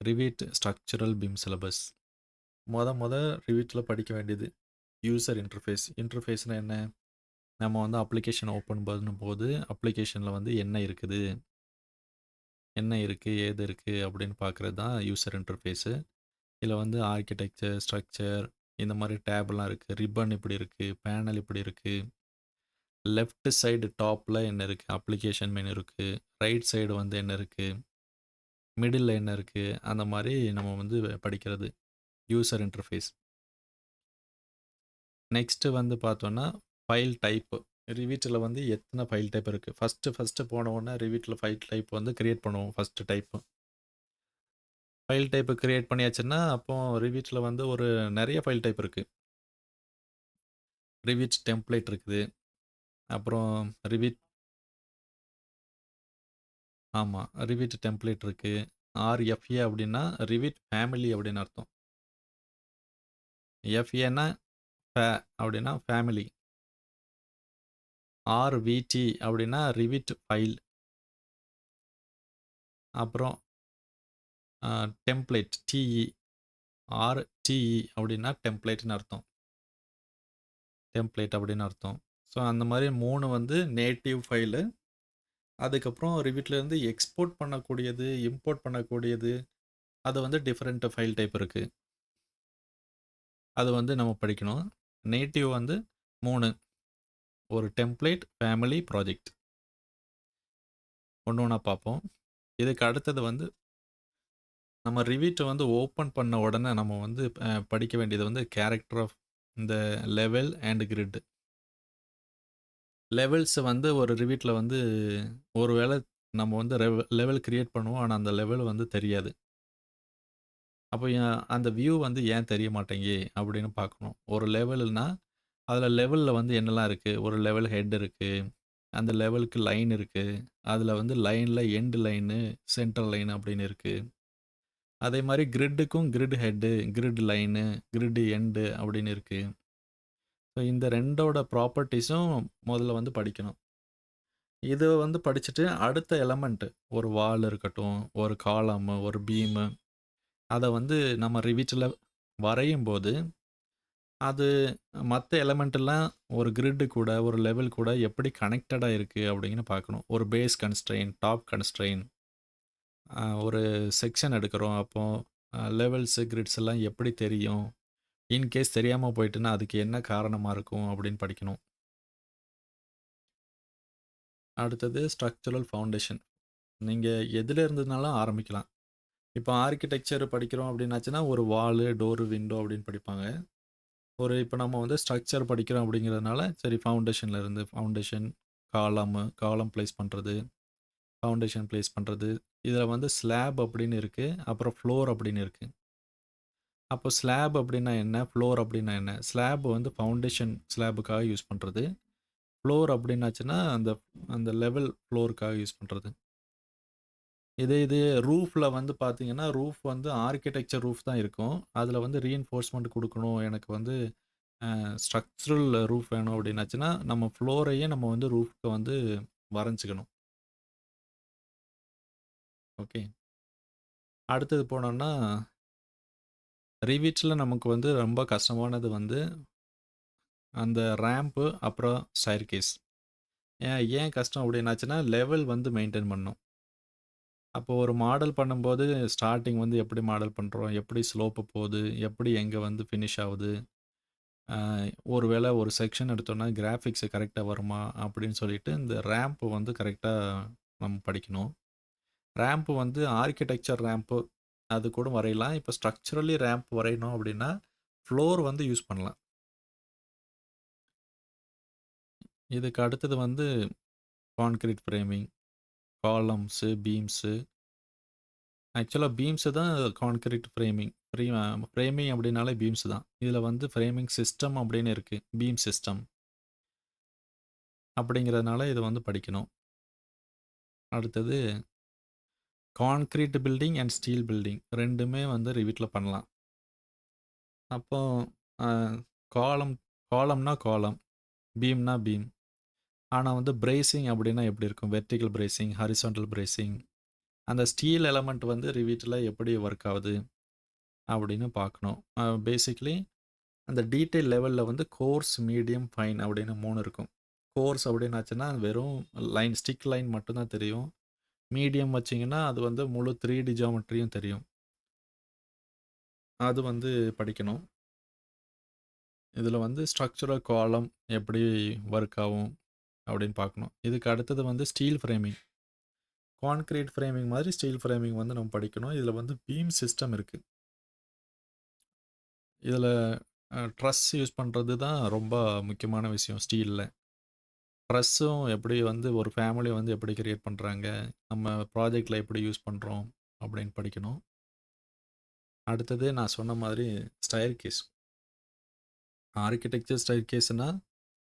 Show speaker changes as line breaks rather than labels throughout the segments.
Rivet structural beam syllabus. மொத ரிவீட்ல படிக்க வேண்டியது யூசர் இன்டர்ஃபேஸ். இன்டர்ஃபேஸ்னா என்ன? நம்ம வந்து அப்ளிகேஷன் ஓப்பன் பண்ணும்போது, அப்ளிகேஷன்ல வந்து என்ன இருக்குது? என்ன இருக்கு? ஏது இருக்கு? அப்படின்னு பார்க்குறது தான் யூசர் இன்டர்ஃபேஸு. இதில வந்து ஆர்க்கிடெக்சர், ஸ்ட்ரக்சர் இந்த மாரி டேப்லாம் இருக்கு. ரிப்பன் இப்படி இருக்கு. பேனல் இப்படி இருக்கு. லெஃப்ட் சைடு டாப்ல என்ன இருக்கு? அப்ளிகேஷன் மெனு இருக்கு. ரைட் சைடு வந்து என்ன இருக்கு? மிடில்ல என்ன இருக்கு? அந்த மாரி நம்ம வந்து படிக்கிறது. User interface. நெக்ஸ்ட்டு வந்து பார்த்தோம்னா, ஃபைல் டைப்பு. ரிவீட்ல வந்து எத்தன ஃபைல் டைப் இருக்கு? ஃபர்ஸ்ட்டு போன உடனே ரிவீட்ல ஃபைல் டைப் வந்து கிரியேட் பண்ணுவோம். First type. File type create பண்ணியாச்சுன்னா, அப்போ ரிவீட்ல வந்து ஒரு நெறைய ஃபைல் டைப் இருக்கு. ரிவீட் டெம்ப்ளேட் இருக்குது. அப்புறம் ரிவீட் ஆமா. ரிவீட் டெம்ப்ளேட் இருக்கு. ஆர்எஃப்ஏ அப்படின்னா ரிவீட் ஃபேமிலி அப்படின்னு அர்த்தம். எஃப்ஏன்னா அப்படின்னா ஃபேமிலி. ஆர்விடி அப்படின்னா ரிவீட் ஃபைல். அப்புறம் டெம்ப்ளேட் டிஇ அப்படின்னா டெம்ப்ளேட்ன்னு அர்த்தம். டெம்ப்ளேட் அப்படின்னு அர்த்தம். ஸோ அந்த மாரி 3 வந்து நேட்டிவ் ஃபைலு. அதுக்கப்புறம் ரிவீட்லேருந்து எக்ஸ்போர்ட் பண்ணக்கூடியது, இம்போர்ட் பண்ணக்கூடியது, அது வந்து டிஃபரெண்ட் ஃபைல் டைப் இருக்கு. அது வந்து நம்ம படிக்கணும். நேட்டிவ் வந்து 3. ஒரு டெம்ப்ளேட், ஃபேமிலி, ப்ராஜெக்ட். ஒண்ணு ஒண்ணா பார்ப்போம். இதுக்கு அடுத்தது வந்து நம்ம ரிவீட்ட வந்து ஓப்பன் பண்ண உடனே நம்ம வந்து படிக்க வேண்டியது வந்து கேரக்டர் ஆஃப் இந்த லெவல் அண்ட் கிரிட். லெவல்ஸ் வந்து ஒரு ரிவீட்ல வந்து ஒரு வேளை நம்ம வந்து லெவல் கிரியேட் பண்ணுவோம். ஆனா அந்த லெவல் வந்து தெரியாது. அப்போ அந்த வியூ வந்து ஏன் தெரிய மாட்டேங்கி அப்படின்னு பார்க்கணும். ஒரு லெவல்னா, அதில லெவல்ல வந்து என்னலாம் இருக்கு? ஒரு லெவல் ஹெட் இருக்கு. அந்த லெவலுக்கு லைன் இருக்கு. அதில வந்து லைன்ல எண்ட் லைனு, சென்டர் லைன் அப்படின்னு இருக்கு. அதே மாரி கிரிட்டுக்கும் grid head, grid line, grid end அப்படின்னு இருக்கு. ஸோ இந்த 2ஓட ப்ராப்பர்ட்டீஸும் முதல்ல வந்து படிக்கணும். இத வந்து படிச்சுட்டு அடுத்த எலமெண்ட் ஒரு வால் இருக்கட்டும், ஒரு காலம், ஒரு பீமு அத வந்து நம்ம ரிவிட்ல வரையும்போது, அது மத்த எலமெண்ட்லாம் ஒரு கிரிட் கூட, ஒரு லெவல் கூட எப்படி கனெக்டடா இருக்கு அப்படின்னு பார்க்கணும். ஒரு பேஸ் கன்ஸ்ட்ரெயின், டாப் கன்ஸ்ட்ரெயின், ஒரு செக்ஷன் எடுக்கிறோம். அப்போ லெவல்ஸ், கிரிட்ஸ் எல்லாம் எப்படி தெரியும்? இன்கேஸ் தெரியாம போயிட்டுன்னா, அதுக்கு என்ன காரணமா இருக்கும் அப்படின்னு படிக்கணும். அடுத்தது ஸ்ட்ரக்சரல் ஃபவுண்டேஷன். நீங்க எதுல இருந்துனாலும் ஆரம்பிக்கலாம். இப்போ ஆர்க்கிடெக்சர் படிக்கிறோம் அப்படின்னாச்சுன்னா, ஒரு வாலு, டோரு, விண்டோ அப்படின்னு படிப்பாங்க. இப்போ நம்ம வந்து ஸ்ட்ரக்சர் படிக்கிறோம் அப்படிங்கிறதுனால, சரி ஃபவுண்டேஷன்ல இருந்து ஃபவுண்டேஷன், காலம் பிளேஸ் பண்றது, ஃபவுண்டேஷன் பிளேஸ் பண்றது. இதில வந்து ஸ்லாப் அப்படின்னு இருக்கு. அப்புறம் ஃப்ளோர் அப்படின்னு இருக்கு. அப்போ ஸ்லாப் அப்படின்னா என்ன? ஃப்ளோர் அப்படின்னா என்ன? ஸ்லாப் வந்து ஃபவுண்டேஷன் ஸ்லாபுக்காக யூஸ் பண்றது. ஃப்ளோர் அப்படின்னாச்சுன்னா, அந்த அந்த லெவல் ஃப்ளோருக்காக யூஸ் பண்றது. இது ரூஃப்ல வந்து பார்த்தீங்கன்னா, ரூஃப் வந்து ஆர்க்கிடெக்சர் ரூஃப் தான் இருக்கும். அதில வந்து ரீஇன்ஃபோர்ஸ்மென்ட் குடுக்கணும். எனக்கு வந்து ஸ்ட்ரக்சரல் ரூஃப் வேணும் அப்படின்னாச்சுன்னா, நம்ம ஃப்ளோரையே நம்ம வந்து ரூஃப்க்கு வந்து வரைஞ்சுக்கணும். ஓகே. அடுத்தது போனோம்னா, ரிவிட்ல நமக்கு வந்து ரொம்ப கஷ்டமானது வந்து அந்த ரேம்ப்பு, அப்புறம் ஸ்டேர்கேஸ். ஏன் கஷ்டம் அப்படின்னாச்சுன்னா, லெவல் வந்து மெயின்டெயின் பண்ணணும். அப்போ ஒரு மாடல் பண்ணும்போது, ஸ்டார்ட்டிங் வந்து எப்படி மாடல் பண்றோம்? எப்படி ஸ்லோப்பு போது? எப்படி எங்க வந்து ஃபினிஷ் ஆவுது? அ ஒரு வேள ஒரு செக்ஷன் எடுத்தோம்னா, கிராஃபிக்ஸ் கரெக்ட்டா வருமா? அப்படின்னு சொல்லிட்டு, இந்த ரேம்ப் வந்து கரெக்ட்டா நம்ம படிக்கணும். ரேம்ப் வந்து ஆர்க்கிடெக்சர் ரேம்ப்பு அது கூட வரையலாம். இப்போ ஸ்ட்ரக்சரலி ரேம்ப் வரையணும் அப்படின்னா, ஃப்ளோர் வந்து யூஸ் பண்ணலாம். இதுக்கு அடுத்தது வந்து கான்கிரீட் ஃப்ரேமிங், காலம்ஸு, பீம்ஸு. ஆக்சுவலா பீம்ஸு தான் கான்கிரீட் ஃப்ரேமிங். ஃப்ரேமிங் அப்படின்னாலே பீம்ஸ் தான். இதில வந்து ஃப்ரேமிங் சிஸ்டம் அப்படின்னு இருக்கு. Beam system. அப்படிங்கிறதுனால இத வந்து படிக்கணும். அடுத்தது concrete building and steel building 2மே வந்து ரிவிட்ல பண்ணலாம். அப்போ அ காலம் காலம்னா காலம், பீம்னா பீம். ஆனா வந்து பிரேசிங் அப்படின்னா எப்படி இருக்கும்? Vertical bracing, horizontal bracing. அந்த ஸ்டீல் எலமெண்ட் வந்து ரிவீட்ல எப்படி ஒர்க் ஆகுது அப்படின்னு பார்க்கணும். பேசிக்கலி அந்த டீட்டெயில் லெவல்ல வந்து கோர்ஸ், மீடியம், ஃபைன் அப்படின்னு 3 இருக்கும். கோர்ஸ் அப்படின்னாச்சுன்னா வெறும் லைன் ஸ்டிக் லைன் மட்டும் தான் தெரியும். மீடியம் வச்சீங்கன்னா, அது வந்து முழு 3D ஜியாமெட்ரியும் தெரியும். அது வந்து படிக்கணும். இதில வந்து ஸ்ட்ரக்சரல் காலம் எப்படி ஒர்க் ஆகும் அப்படின்னு பார்க்கணும். இதுக்கு அடுத்தது வந்து ஸ்டீல் ஃப்ரேமிங். கான்கிரீட் ஃப்ரேமிங் மாதிரி ஸ்டீல் ஃப்ரேமிங் வந்து நம்ம படிக்கணும். இதில வந்து பீம் சிஸ்டம் இருக்கு. இதில ட்ரஸ் யூஸ் பண்ணுறது தான் ரொம்ப முக்கியமான விஷயம் ஸ்டீல்ல. ட்ரஸ்ஸும் எப்படி வந்து ஒரு ஃபேமிலி வந்து எப்படி கிரியேட் பண்ணுறாங்க, நம்ம ப்ராஜெக்ட்டில் எப்படி யூஸ் பண்ணுறோம் அப்படின்னு படிக்கணும். அடுத்தது நான் சொன்ன மாதிரி ஸ்டயர்கேஸ். ஆர்க்கிடெக்சர் ஸ்டயர்கேஸ்னா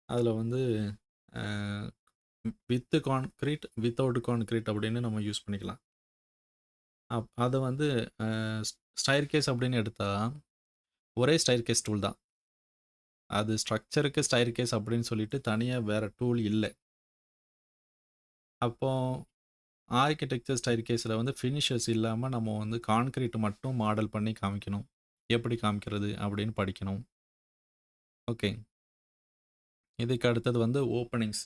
அதில வந்து அ வித் கான்கிரீட், வித்தவுட் கான்கிரீட் அப்படின்னு நம்ம யூஸ் பண்ணிக்கலாம். அத வந்து அ ஸ்டயர்கேஸ் அப்படின்னு எடுத்தா, ஒரே ஸ்டயர்கேஸ் டூல் தான். அது ஸ்ட்ரக்சருக்கு ஸ்டயர்கேஸ் அப்படின்னு சொல்லிட்டு தனியா வேற டூல் இல்ல. அப்போ ஆர்க்கிடெக்சர் ஸ்டயர்கேஸ்ல வந்து ஃபினிஷர்ஸ் இல்லாம நம்ம வந்து கான்கிரீட் மட்டும் மாடல் பண்ணி காமிக்கணும். எப்படி காமிக்கிறது அப்படின்னு படிக்கணும். ஓகே. இதுக்கு அடுத்தது வந்து ஓப்பனிங்ஸ்.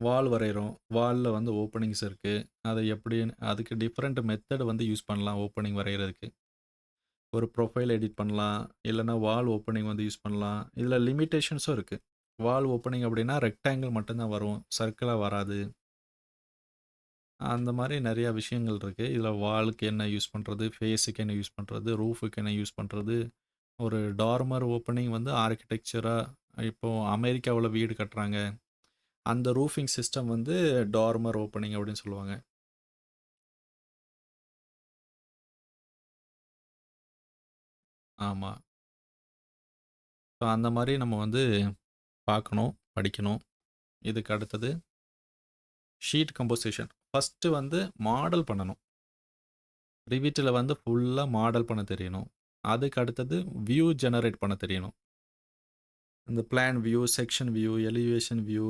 வால் வரையிறோம். வால்ல வந்து ஓப்பனிங்ஸ் இருக்கு. அத எப்படின்னு அதுக்கு டிஃபரெண்ட் மெத்தட் வந்து யூஸ் பண்ணலாம் ஓப்பனிங் வரையறதுக்கு. ஒரு ப்ரொஃபைல் எடிட் பண்ணலாம். இல்லன்னா வால் ஓப்பனிங் வந்து யூஸ் பண்ணலாம். இதில லிமிட்டேஷன்ஸும் இருக்கு. வால் ஓப்பனிங் அப்படின்னா ரெக்டாங்கிள் மட்டும் தான் வரும். சர்க்கிளா வராது. அந்த மாரி நெறைய விஷயங்கள் இருக்கு. இதில வாலுக்கு என்ன யூஸ் பண்றது, ஃபேஸுக்கு என்ன யூஸ் பண்றது, ரூஃப்க்கு என்ன யூஸ் பண்றது. ஒரு டார்மர் ஓப்பனிங் வந்து ஆர்க்கிடெக்சரா இப்போ அமெரிக்காவுல வீடு கட்டுறாங்க. அந்த ரூஃபிங் சிஸ்டம் வந்து டார்மர் ஓப்பனிங் அப்படின்னு சொல்லுவாங்க. ஆமா. ஸோ அந்த மாரி நம்ம வந்து பார்க்கணும், படிக்கணும். இதுக்கு அடுத்தது ஷீட் கம்போசிஷன். ஃபர்ஸ்ட்டு வந்து மாடல் பண்ணணும். ரிவிட்ல வந்து ஃபுல்லா மாடல் பண்ண தெரியணும். அதுக்கு அடுத்தது வியூ ஜெனரேட் பண்ண தெரியணும். இந்த plan view, section view, elevation view,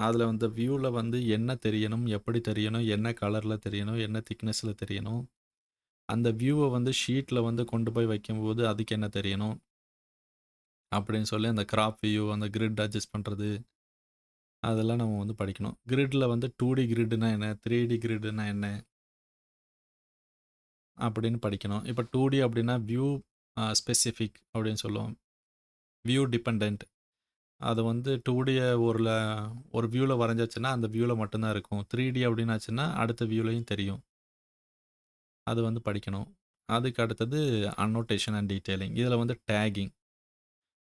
அதில வந்து வியூல வந்து என்ன தெரியணும், எப்படி தெரியணும், என்ன கலர்ல தெரியணும், என்ன திக்னஸ்ல தெரியணும். அந்த வியூவ வந்து ஷீட்ல வந்து கொண்டு போய் வைக்கும்போது அதுக்கு என்ன தெரியணும், அப்படின்னு சொல்லி அந்த கிராப் வியூ, அந்த கிரிட் அட்ஜஸ்ட் பண்றது, அதெல்லாம் நம்ம வந்து படிக்கணும். கிரிட்ல வந்து 2டி கிரிட்னா என்ன, 3டி கிரிட்னா என்ன அப்படின்னு படிக்கணும். இப்ப 2டி அப்படின்னா வியூ ஸ்பெசிஃபிக் அப்படின்னு சொல்லுவோம். View dependent. அது வந்து 2டிய ஒரு வியூல வரைஞ்சாச்சுன்னா, அந்த வியூல மட்டும் தான் இருக்கும். 3டி அப்படின்னாச்சுன்னா, அடுத்த வியூலயும் தெரியும். அது வந்து படிக்கணும். அதுக்கு அடுத்தது அன்னோடேஷன் அண்ட் டீட்டெயிலிங். இதில வந்து டேக்கிங்.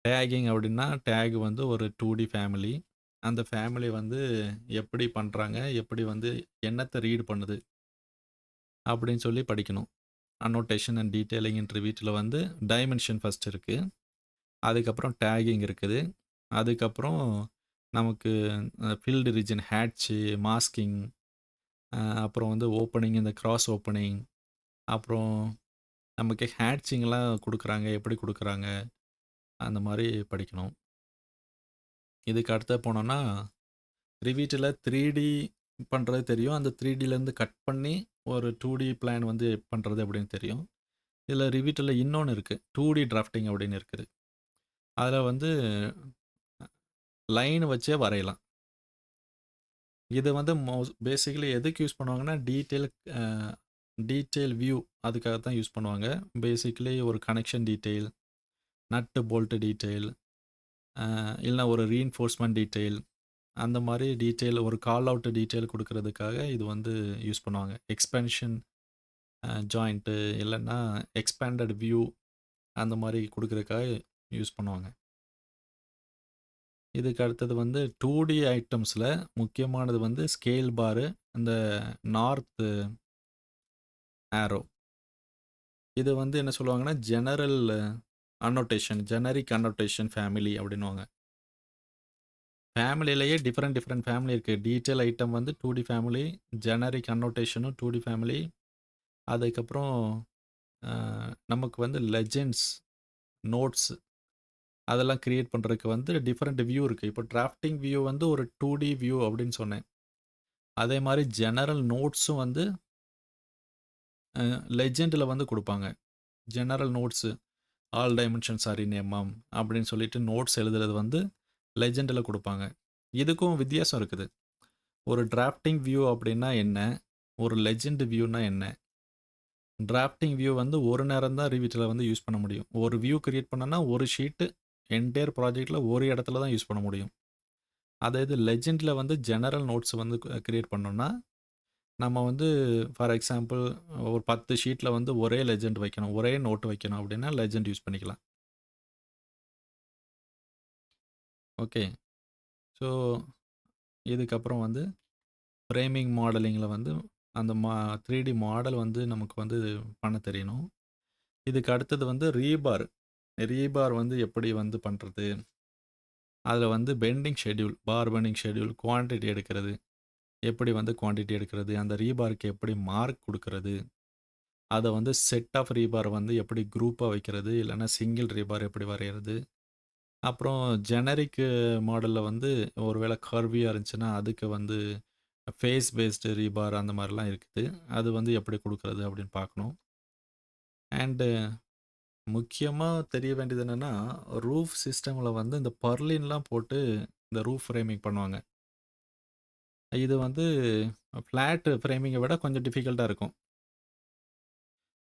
டேக்கிங் அப்படின்னா, டேக் வந்து ஒரு 2டி ஃபேமிலி. அந்த ஃபேமிலி வந்து எப்படி பண்றாங்க, எப்படி வந்து என்னத்த ரீட் பண்ணுது அப்படின்னு சொல்லி படிக்கணும். அன்னோடேஷன் அண்ட் டீட்டெயிலிங் இன் ரிவீட்ல வந்து டைமென்ஷன் ஃபர்ஸ்ட் இருக்கு. அதுக்கப்புறம் டேக்கிங் இருக்குது. அதுக்கப்புறம் நமக்கு ஃபில்டு ரீஜன் ஹேட்ச்சு, மாஸ்கிங், அப்புறம் வந்து ஓப்பனிங், இந்த கிராஸ் ஓப்பனிங், அப்புறம் நமக்கு ஹேட்சிங்லாம் குடுக்குறாங்க, எப்படி குடுக்குறாங்க, அந்த மாரி படிக்கணும். இதுக்கு அடுத்து போனோம்னா, ரிவீட்ல 3டி பண்றது தெரியும். அந்த 3டிலேருந்து கட் பண்ணி ஒரு 2டி பிளான் வந்து பண்றது எப்படின்னு தெரியும். இதில ரிவீட்ல இன்னொன்னு இருக்கு. 2டி டிராஃப்டிங் அப்படின்னு இருக்குது. அதில வந்து லைன் வச்சே வரையலாம். இது வந்து பேசிக்கலி எதுக்கு யூஸ் பண்ணுவாங்கன்னா, அ டீட்டெயில் வியூ அதுக்காக தான் யூஸ் பண்ணுவாங்க. பேசிக்கலி ஒரு கனெக்ஷன் டீட்டெயில், நட்டு போல்ட் டீட்டெயில், இல்லனா ஒரு ரீஇன்ஃபோர்ஸ்மென்ட் டீட்டெயில், அந்த மாரி டீட்டெயில் ஒரு கால் அவுட் டீட்டெயில் குடுக்குறதுக்காக இது வந்து யூஸ் பண்ணுவாங்க. எக்ஸ்பேன்ஷன் ஜாயிண்ட்டு இல்லன்னா எக்ஸ்பேண்டட் வியூ அந்த மாரி குடுக்குறதுக்காக யூஸ் பண்ணுவாங்க. இதுக்கு அடுத்தது வந்து 2டி ஐட்டம்ஸ்ல முக்கியமானது வந்து ஸ்கேல் பாரு, இந்த நார்த் ஆரோ. இது வந்து என்ன சொல்லுவாங்கன்னா, general annotation, generic annotation family அப்படின்னுவாங்க. ஃபேமிலிலேயே டிஃபரெண்ட் ஃபேமிலி இருக்கு. டீட்டெயில் ஐட்டம் வந்து 2டி ஃபேமிலி, ஜெனரிக் அன்னோடேஷனும் 2டி ஃபேமிலி. அதுக்கப்புறம் அ நமக்கு வந்து லெஜெண்ட்ஸ், நோட்ஸ் அதெல்லாம் கிரியேட் பண்றதுக்கு வந்து டிஃபரெண்ட் வியூ இருக்கு. இப்போ டிராஃப்டிங் வியூ வந்து ஒரு 2டி வியூ அப்படின்னு சொன்னேன். அதே மாரி ஜெனரல் நோட்ஸும் வந்து லெஜெண்டில வந்து குடுப்பாங்க. General notes all dimensions R இன் எம்எம் அப்படின்னு சொல்லிட்டு நோட்ஸ் எழுதுறது வந்து லெஜெண்டில குடுப்பாங்க. இதுக்கும் வித்தியாசம் இருக்குது. ஒரு டிராஃப்டிங் வியூ அப்படின்னா என்ன? ஒரு லெஜெண்ட் வியூன்னா என்ன? டிராஃப்டிங் வியூ வந்து ஒரு நேரம் தான் ரிவிட்ல வந்து யூஸ் பண்ண முடியும். ஒரு வியூ கிரியேட் பண்ணனா ஒரு ஷீட்டு என்டையர் ப்ராஜெக்ட்ல ஒரு இடத்துல தான் யூஸ் பண்ண முடியும். அதே இது லெஜெண்ட்ல வந்து ஜெனரல் நோட்ஸ் வந்து கிரியேட் பண்ணோம்னா, நம்ம வந்து ஃபார் எக்ஸாம்பிள் ஒரு 10 ஷீட்ல வந்து ஒரே லெஜெண்ட் வைக்கணும். ஒரே நோட் வைக்கணும் அப்படின்னா லெஜெண்ட் யூஸ் பண்ணிக்கலாம். ஓகே. ஸோ இதுக்கப்புறம் வந்து ஃப்ரேமிங் மாடலிங்கில வந்து அந்த 3டி மாடல் வந்து நமக்கு வந்து பண்ண தெரியணும். இதுக்கு அடுத்தது வந்து ரீபார். ரீபார் வந்து எப்படி வந்து பண்றது? அதில வந்து பெண்டிங் ஷெட்யூல், பார் பெண்டிங் ஷெட்யூல், குவான்டிட்டி எடுக்கிறது. எப்படி வந்து குவான்டிட்டி எடுக்கிறது? அந்த ரீபாருக்கு எப்படி மார்க் குடுக்கறது? அத வந்து செட் ஆஃப் ரீபார் வந்து எப்படி குரூப்பா வைக்கிறது? இல்லன்னா சிங்கிள் ரீபார் எப்படி வரையறது? அப்புறம் ஜெனரிக் மாடல்ல வந்து ஒரு வேள கர்வியா இருந்துச்சுன்னா, அதுக்கு வந்து ஃபேஸ் பேஸ்டு ரீபார் அந்த மாரிலாம் இருக்குது. அது வந்து எப்படி குடுக்குறது அப்படின்னு பார்க்கணும். அண்டு முக்கியமா தெரிய வேண்டியது என்னன்னா, ரூஃப் சிஸ்டம்ல வந்து இந்த பர்லின்லாம் போட்டு இந்த ரூஃப் ஃப்ரேமிங் பண்ணுவாங்க. இது வந்து ஃப்ளாட் ஃப்ரேமிங்க விட கொஞ்சம் டிஃபிகல்ட்டா இருக்கும்.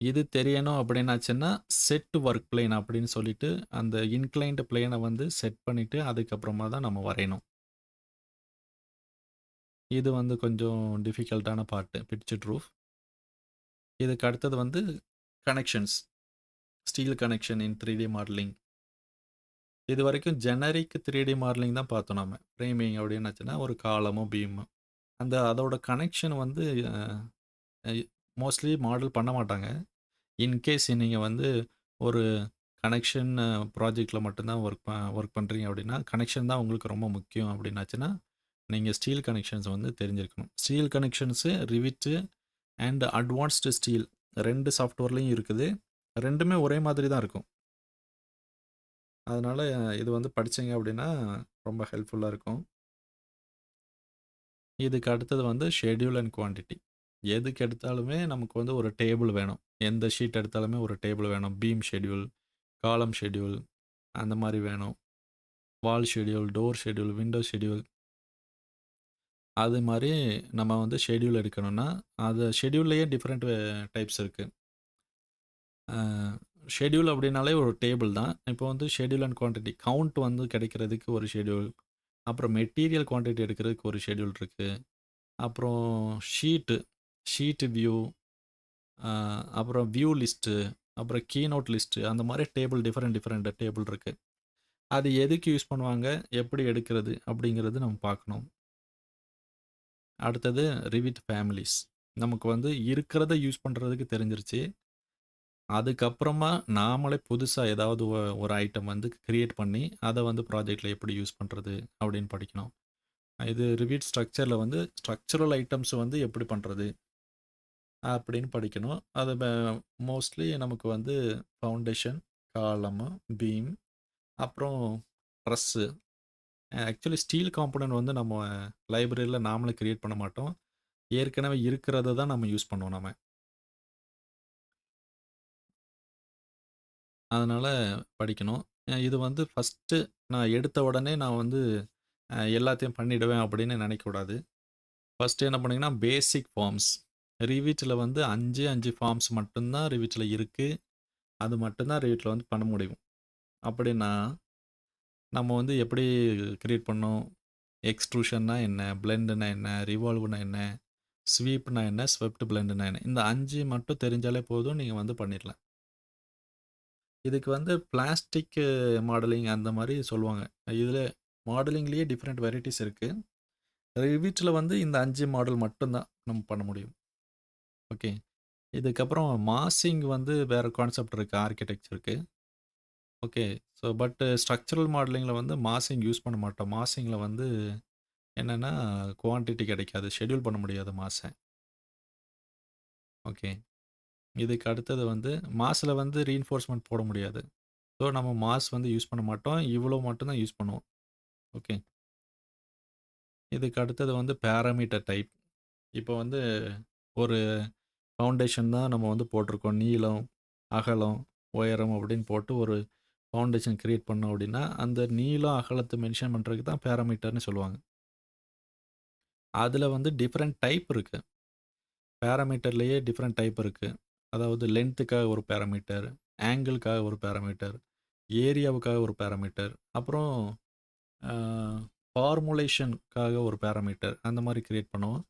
இது தெரியணும் அப்படின்னாச்சுன்னா, செட் ஒர்க் பிளேன் அப்படின்னு சொல்லிட்டு, அந்த இன்க்ளைன்ட் பிளேன வந்து செட் பண்ணிட்டு, அதுக்கப்புறமா தான் நம்ம வரையணும். இது வந்து கொஞ்சம் டிஃபிகல்ட்டான பார்ட் பிட்ச்ட் ரூஃப். இதுக்கு அடுத்தது வந்து கனெக்ஷன்ஸ். ஸ்டீல் கனெக்ஷன் இன் 3டி மாடலிங். இதுவரைக்கும் ஜெனரிக் 3டி மாடலிங் தான் பார்த்தோம் நாம. ஃப்ரேமிங் அப்படின்னாச்சுன்னா, ஒரு காலமோ, பீமோ. அதோட கனெக்ஷன் வந்து அ அ மோஸ்ட்லி மாடல் பண்ண மாட்டாங்க. இன்கேஸ் நீங்க வந்து ஒரு கனெக்ஷன் ப்ராஜெக்ட்ல மட்டும் தான் ஒர்க் பண்றீங்க அப்படின்னா, கனெக்ஷன் தான் உங்களுக்கு ரொம்ப முக்கியம் அப்படின்னாச்சுன்னா, நீங்க ஸ்டீல் கனெக்ஷன்ஸ் வந்து தெரிஞ்சிருக்கணும். Steel connections, rivet and advanced steel 2 சாஃப்ட்வேர்லயும் இருக்குது. 2மே ஒரே மாதிரி தான் இருக்கும். அதனால இது வந்து படிச்சீங்க அப்படின்னா, ரொம்ப ஹெல்ப்ஃபுல்லா இருக்கும். இதுக்கு அடுத்தது வந்து ஷெட்யூல் அண்ட் குவான்டிட்டி. எதுக்கு எடுத்தாலுமே நமக்கு வந்து ஒரு டேபிள் வேணும். எந்த ஷீட் எடுத்தாலுமே ஒரு டேபிள் வேணும். பீம் ஷெட்யூல், காலம் ஷெட்யூல் அந்த மாரி வேணும். Wall schedule, door schedule, window schedule. அது மாரி நம்ம வந்து ஷெட்யூல் எடுக்கணும்னா, அது ஷெட்யூல்லேயே டிஃபரெண்ட் டைப்ஸ் இருக்கு. அ ஷெட்யூல் அப்படின்னாலே ஒரு டேபிள் தான். இப்போ வந்து ஷெட்யூல் அண்ட் குவான்டிட்டி கவுண்ட் வந்து கிடைக்கிறதுக்கு ஒரு ஷெட்யூல். அப்புறம் மெட்டீரியல் குவான்டிட்டி எடுக்கிறதுக்கு ஒரு ஷெட்யூல் இருக்கு. அப்புறம் ஷீட்டு, ஷீட் வியூ, அ அப்புறம் வியூ லிஸ்ட்டு, அப்புறம் கீனோட் லிஸ்ட்டு அந்த மாரி டேபிள் டிஃபரெண்ட் டிஃபரெண்ட் டேபிள் இருக்கு. அது எதுக்கு யூஸ் பண்ணுவாங்க? எப்படி எடுக்கிறது? அப்படிங்கிறது நம்ம பார்க்கணும். அடுத்தது ரிவிட் ஃபேமிலிஸ். நமக்கு வந்து இருக்கிறத யூஸ் பண்றதுக்கு தெரிஞ்சிருச்சு. அதுக்கப்புறமா நாமளே புதுசா ஏதாவது ஒரு ஐட்டம் வந்து கிரியேட் பண்ணி, அத வந்து ப்ராஜெக்ட்ல எப்படி யூஸ் பண்றது அப்படின்னு படிக்கணும். இது ரிவிட் ஸ்ட்ரக்சர்ல வந்து ஸ்ட்ரக்சரல் ஐட்டம்ஸ் வந்து எப்படி பண்றது? அப்படின்னு படிக்கணும். அது மோஸ்ட்லி நமக்கு வந்து ஃபவுண்டேஷன், காலமு, பீம், அப்புறம் ட்ரஸ்ஸு. ஆக்சுவலி ஸ்டீல் காம்போனன்ட் வந்து நம்ம லைப்ரரியில நாமளே கிரியேட் பண்ண மாட்டோம். ஏற்கனவே இருக்கிறத தான் நம்ம யூஸ் பண்ணுவோம் நாம. அதனால படிக்கணும். இது வந்து ஃபர்ஸ்ட்டு நான் எடுத்த உடனே நான் வந்து எல்லாத்தையும் பண்ணிடுவேன் அப்படின்னு நினைக்கக்கூடாது. ஃபர்ஸ்ட்டு என்ன பண்ணீங்கன்னா, பேசிக் ஃபார்ம்ஸ். ரிவிட்ல வந்து 5 ஃபார்ம்ஸ் மட்டும் தான் ரிவிட்ல இருக்கு. அது மட்டும் தான் ரிவிட்ல வந்து பண்ண முடியும். அப்படின்னா, நம்ம வந்து எப்படி கிரியேட் பண்ணோம்? எக்ஸ்ட்ரூஷன்னா என்ன? பிளெண்டுனா என்ன? ரிவால்வ்னா என்ன? ஸ்வீப்னா என்ன? ஸ்வெப்ட் பிளெண்டுனா என்ன? இந்த 5 மட்டும் தெரிஞ்சாலே போதும். நீங்க வந்து பண்ணிடலாம். இதுக்கு வந்து பிளாஸ்டிக் மாடலிங் அந்த மாரி சொல்லுவாங்க. இதில மாடலிங்லேயே டிஃபரெண்ட் வெரைட்டீஸ் இருக்கு. ரிவிட்ல வந்து இந்த 5 மாடல் மட்டும் தான் நம்ம பண்ண முடியும். ஓகே. இதுக்கப்புறம் மாஸிங் வந்து வேற கான்செப்ட் இருக்கு ஆர்க்கிடெக்சருக்கு. ஓகே. ஸோ பட் ஸ்ட்ரக்சரல் மாடலிங்கில வந்து மாஸிங் யூஸ் பண்ண மாட்டோம். மாஸிங்கில வந்து என்னன்னா குவான்டிட்டி கிடைக்காது. ஷெட்யூல் பண்ண முடியாது மாஸ. ஓகே. இதுக்கு அடுத்தது வந்து மாஸ்ல வந்து ரீஇன்ஃபோர்ஸ்மென்ட் போட முடியாது. ஸோ நம்ம மாஸ் வந்து யூஸ் பண்ண மாட்டோம். இவ்வளோ மட்டும் தான் யூஸ் பண்ணுவோம். ஓகே. இதுக்கு அடுத்தது வந்து பேராமீட்டர் டைப். இப்போ வந்து ஒரு ஃபவுண்டேஷன் தான் நம்ம வந்து போட்டிருக்கோம். நீளம், அகலம், உயரம் அப்படின்னு போட்டு ஒரு ஃபவுண்டேஷன் கிரியேட் பண்ணோம் அப்படின்னா, அந்த நீளம், அகலத்த மென்ஷன் பண்றதுக்கு தான் பேராமீட்டர்ன்னு சொல்லுவாங்க. அதுல வந்து டிஃபரெண்ட் டைப் இருக்கு. பேராமீட்டர்லயே டிஃபரெண்ட் டைப் இருக்கு. அதாவது லென்த்துக்காக ஒரு பேராமீட்டர், ஆங்கிள்க்காக ஒரு பேராமீட்டர், ஏரியாவுக்காக ஒரு பேராமீட்டர், அப்புறம் அ ஃபார்முலேஷன்க்காக ஒரு பேராமீட்டர் அந்த மாரி கிரியேட் பண்ணுவோம்.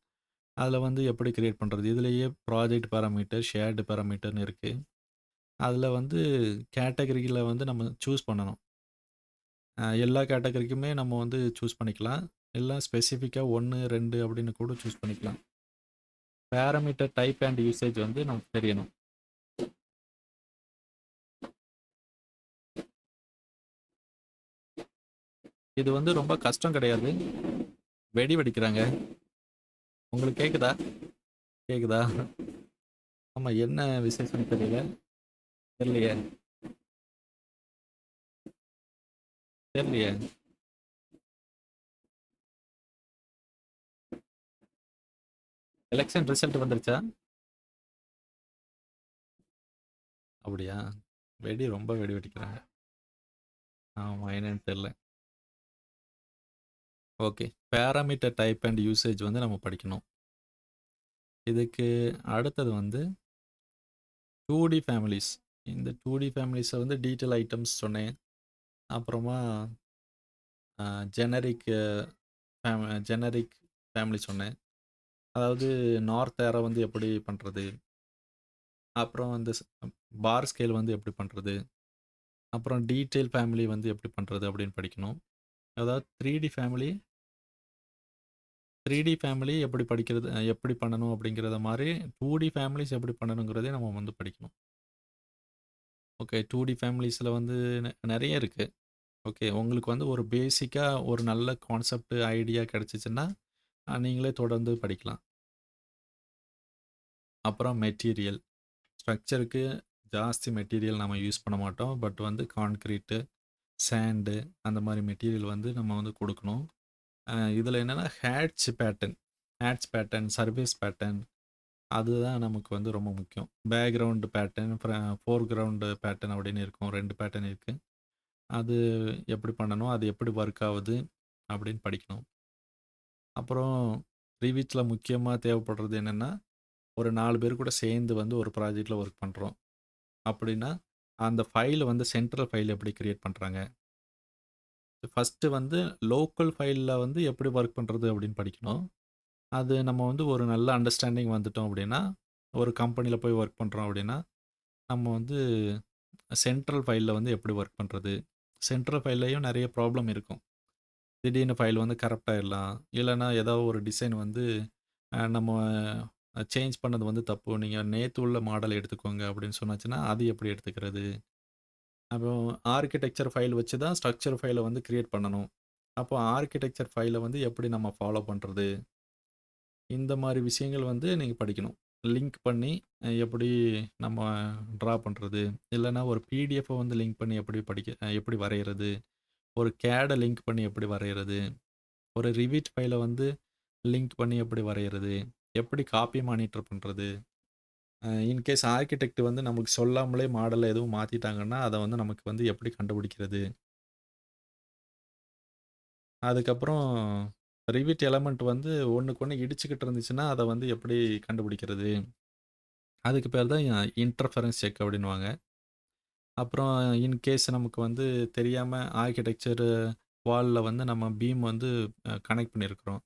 அதில வந்து எப்படி கிரியேட் பண்றது? இதிலேயே ப்ராஜெக்ட் பேராமீட்டர், ஷேர்டு பேராமீட்டர்ன்னு இருக்கு. அதில வந்து கேட்டகரில வந்து நம்ம சூஸ் பண்ணணும். எல்லா கேட்டகரிக்குமே நம்ம வந்து சூஸ் பண்ணிக்கலாம். இல்ல ஸ்பெசிஃபிக்கா 1, 2 அப்படின்னு கூட சூஸ் பண்ணிக்கலாம். பேராமீட்டர் டைப் அண்ட் யூசேஜ் வந்து நமக்கு தெரியணும். இது வந்து ரொம்ப கஷ்டம் கிடையாது. வெடி வெடிக்கிறாங்க. உங்களுக்கு கேக்குதா? கேக்குதா? ஆமா, என்ன விசேஷம்னு தெரியல. தெரியலையே. தெரியலையே. எலெக்ஷன் ரிசல்ட் வந்துருச்சா? அப்படியா? வெடி ரொம்ப வெடி வெடிக்கிறாங்க. ஆமா, என்னன்னு தெரியல. Okay. Parameter type and usage வந்து நம்ம படிக்கணும். இதுக்கு அடுத்தது வந்து 2D ஃபேமிலிஸ். இந்த 2D ஃபேமிலிஸ வந்து டீட்டெயில் ஐட்டம்ஸ் சொன்னேன். அப்புறமா ஜெனரிக் ஜெனரிக் ஃபேமிலி சொன்னேன். அதாவது நார்த் ஏரோ வந்து எப்படி பண்றது? அப்புறம் அந்த பார் ஸ்கேல் வந்து எப்படி பண்றது? அப்புறம் டீட்டெயில் ஃபேமிலி வந்து எப்படி பண்றது அப்படின்னு படிக்கணும். அதாவது 3D ஃபேமிலி 3D ஃபேமிலி எப்படி படிக்கிறது, எப்படி பண்ணணும் அப்படிங்கிறத மாரி 2D ஃபேமிலிஸ் எப்படி பண்ணணுங்கிறதையும் நம்ம வந்து படிக்கணும். ஓகே. 2D ஃபேமிலிஸ்ல வந்து நெறைய இருக்கு. ஓகே. உங்களுக்கு வந்து ஒரு பேசிக்கா ஒரு நல்ல கான்செப்ட், ஐடியா கிடைச்சுச்சுன்னா, நீங்களே தொடர்ந்து படிக்கலாம். அப்புறம் மெட்டீரியல். ஸ்ட்ரக்சருக்கு ஜாஸ்தி மெட்டீரியல் நம்ம யூஸ் பண்ண மாட்டோம். பட் வந்து கான்கிரீட்டு, சாண்டு அந்த மாரி மெட்டீரியல் வந்து நம்ம வந்து குடுக்கணும். இதில என்னன்னா ஹேட்ச் பேட்டர்ன், சர்ஃபேஸ் பேட்டர்ன் அதுதான் நமக்கு வந்து ரொம்ப முக்கியம். பேக்கிரவுண்ட் பேட்டர்ன், ஃபோர்கிரவுண்ட் பேட்டர்ன் அப்படின்னு இருக்கும். 2 பேட்டர்ன் இருக்கு. அது எப்படி பண்ணணும்? அது எப்படி ஒர்க் ஆவுது? அப்படின்னு படிக்கணும். அப்புறம் ரிவிட்ல முக்கியமா தேவைப்படுறது என்னன்னா, ஒரு 4 பேர் கூட சேர்ந்து வந்து ஒரு ப்ராஜெக்ட்ல ஒர்க் பண்றோம். அப்படின்னா, அந்த ஃபைல் வந்து சென்ட்ரல் ஃபைல் எப்படி கிரியேட் பண்றாங்க? ஃபர்ஸ்ட்டு வந்து லோக்கல் ஃபைல்ல வந்து எப்படி ஒர்க் பண்றது அப்படின்னு படிக்கணும். அது நம்ம வந்து ஒரு நல்ல அண்டர்ஸ்டாண்டிங் வந்துட்டோம் அப்படின்னா, ஒரு கம்பெனில போய் ஒர்க் பண்றோம் அப்படின்னா, நம்ம வந்து சென்ட்ரல் ஃபைல்ல வந்து எப்படி ஒர்க் பண்றது? சென்ட்ரல் ஃபைல்லயும் நெறைய ப்ராப்ளம் இருக்கும். திடீர்னு ஃபைல் வந்து கரப்ட் ஆயிடலாம். இல்லன்னா ஏதோ ஒரு டிசைன் வந்து நம்ம சேஞ்ச் பண்ணது வந்து தப்பு. நீங்க நேத்து உள்ள மாடல் எடுத்துக்கோங்க அப்படின்னு சொன்னாச்சுன்னா, அது எப்படி எடுத்துக்கிறது? அப்புறம் ஆர்க்கிடெக்சர் ஃபைல் வச்சு தான் ஸ்ட்ரக்சர் ஃபைல வந்து கிரியேட் பண்ணணும். அப்போ ஆர்க்கிடெக்சர் ஃபைல வந்து எப்படி நம்ம ஃபாலோ பண்றது? இந்த மாரி விஷயங்கள் வந்து நீங்க படிக்கணும். லிங்க் பண்ணி எப்படி நம்ம ட்ரா பண்றது? இல்லன்னா ஒரு பிடிஎஃப்ப வந்து லிங்க் பண்ணி எப்படி வரையறது? ஒரு கேட லிங்க் பண்ணி எப்படி வரையறது? ஒரு ரிவிட் ஃபைல வந்து லிங்க் பண்ணி எப்படி வரையறது? எப்படி காப்பி மானிட்டர் பண்றது? இன்கேஸ் ஆர்க்கிடெக்ட் வந்து நமக்கு சொல்லாமலே மாடல்ல எதுவும் மாத்திட்டாங்கன்னா, அத வந்து நமக்கு வந்து எப்படி கண்டுபிடிக்கிறது? அதுக்கப்புறம் ரிவிட் எலமெண்ட் வந்து ஒண்ணுக்கு ஒண்ணு இடிச்சுக்கிட்டு இருந்துச்சுன்னா, அத வந்து எப்படி கண்டுபிடிக்கிறது? அதுக்கு பேர் தான் இன்டர்ஃபெரன்ஸ் செக் அப்படின்னுவாங்க. அப்புறம் இன்கேஸ் நமக்கு வந்து தெரியாம ஆர்க்கிடெக்சர் வால்ல வந்து நம்ம பீம் வந்து கனெக்ட் பண்ணியிருக்கிறோம்.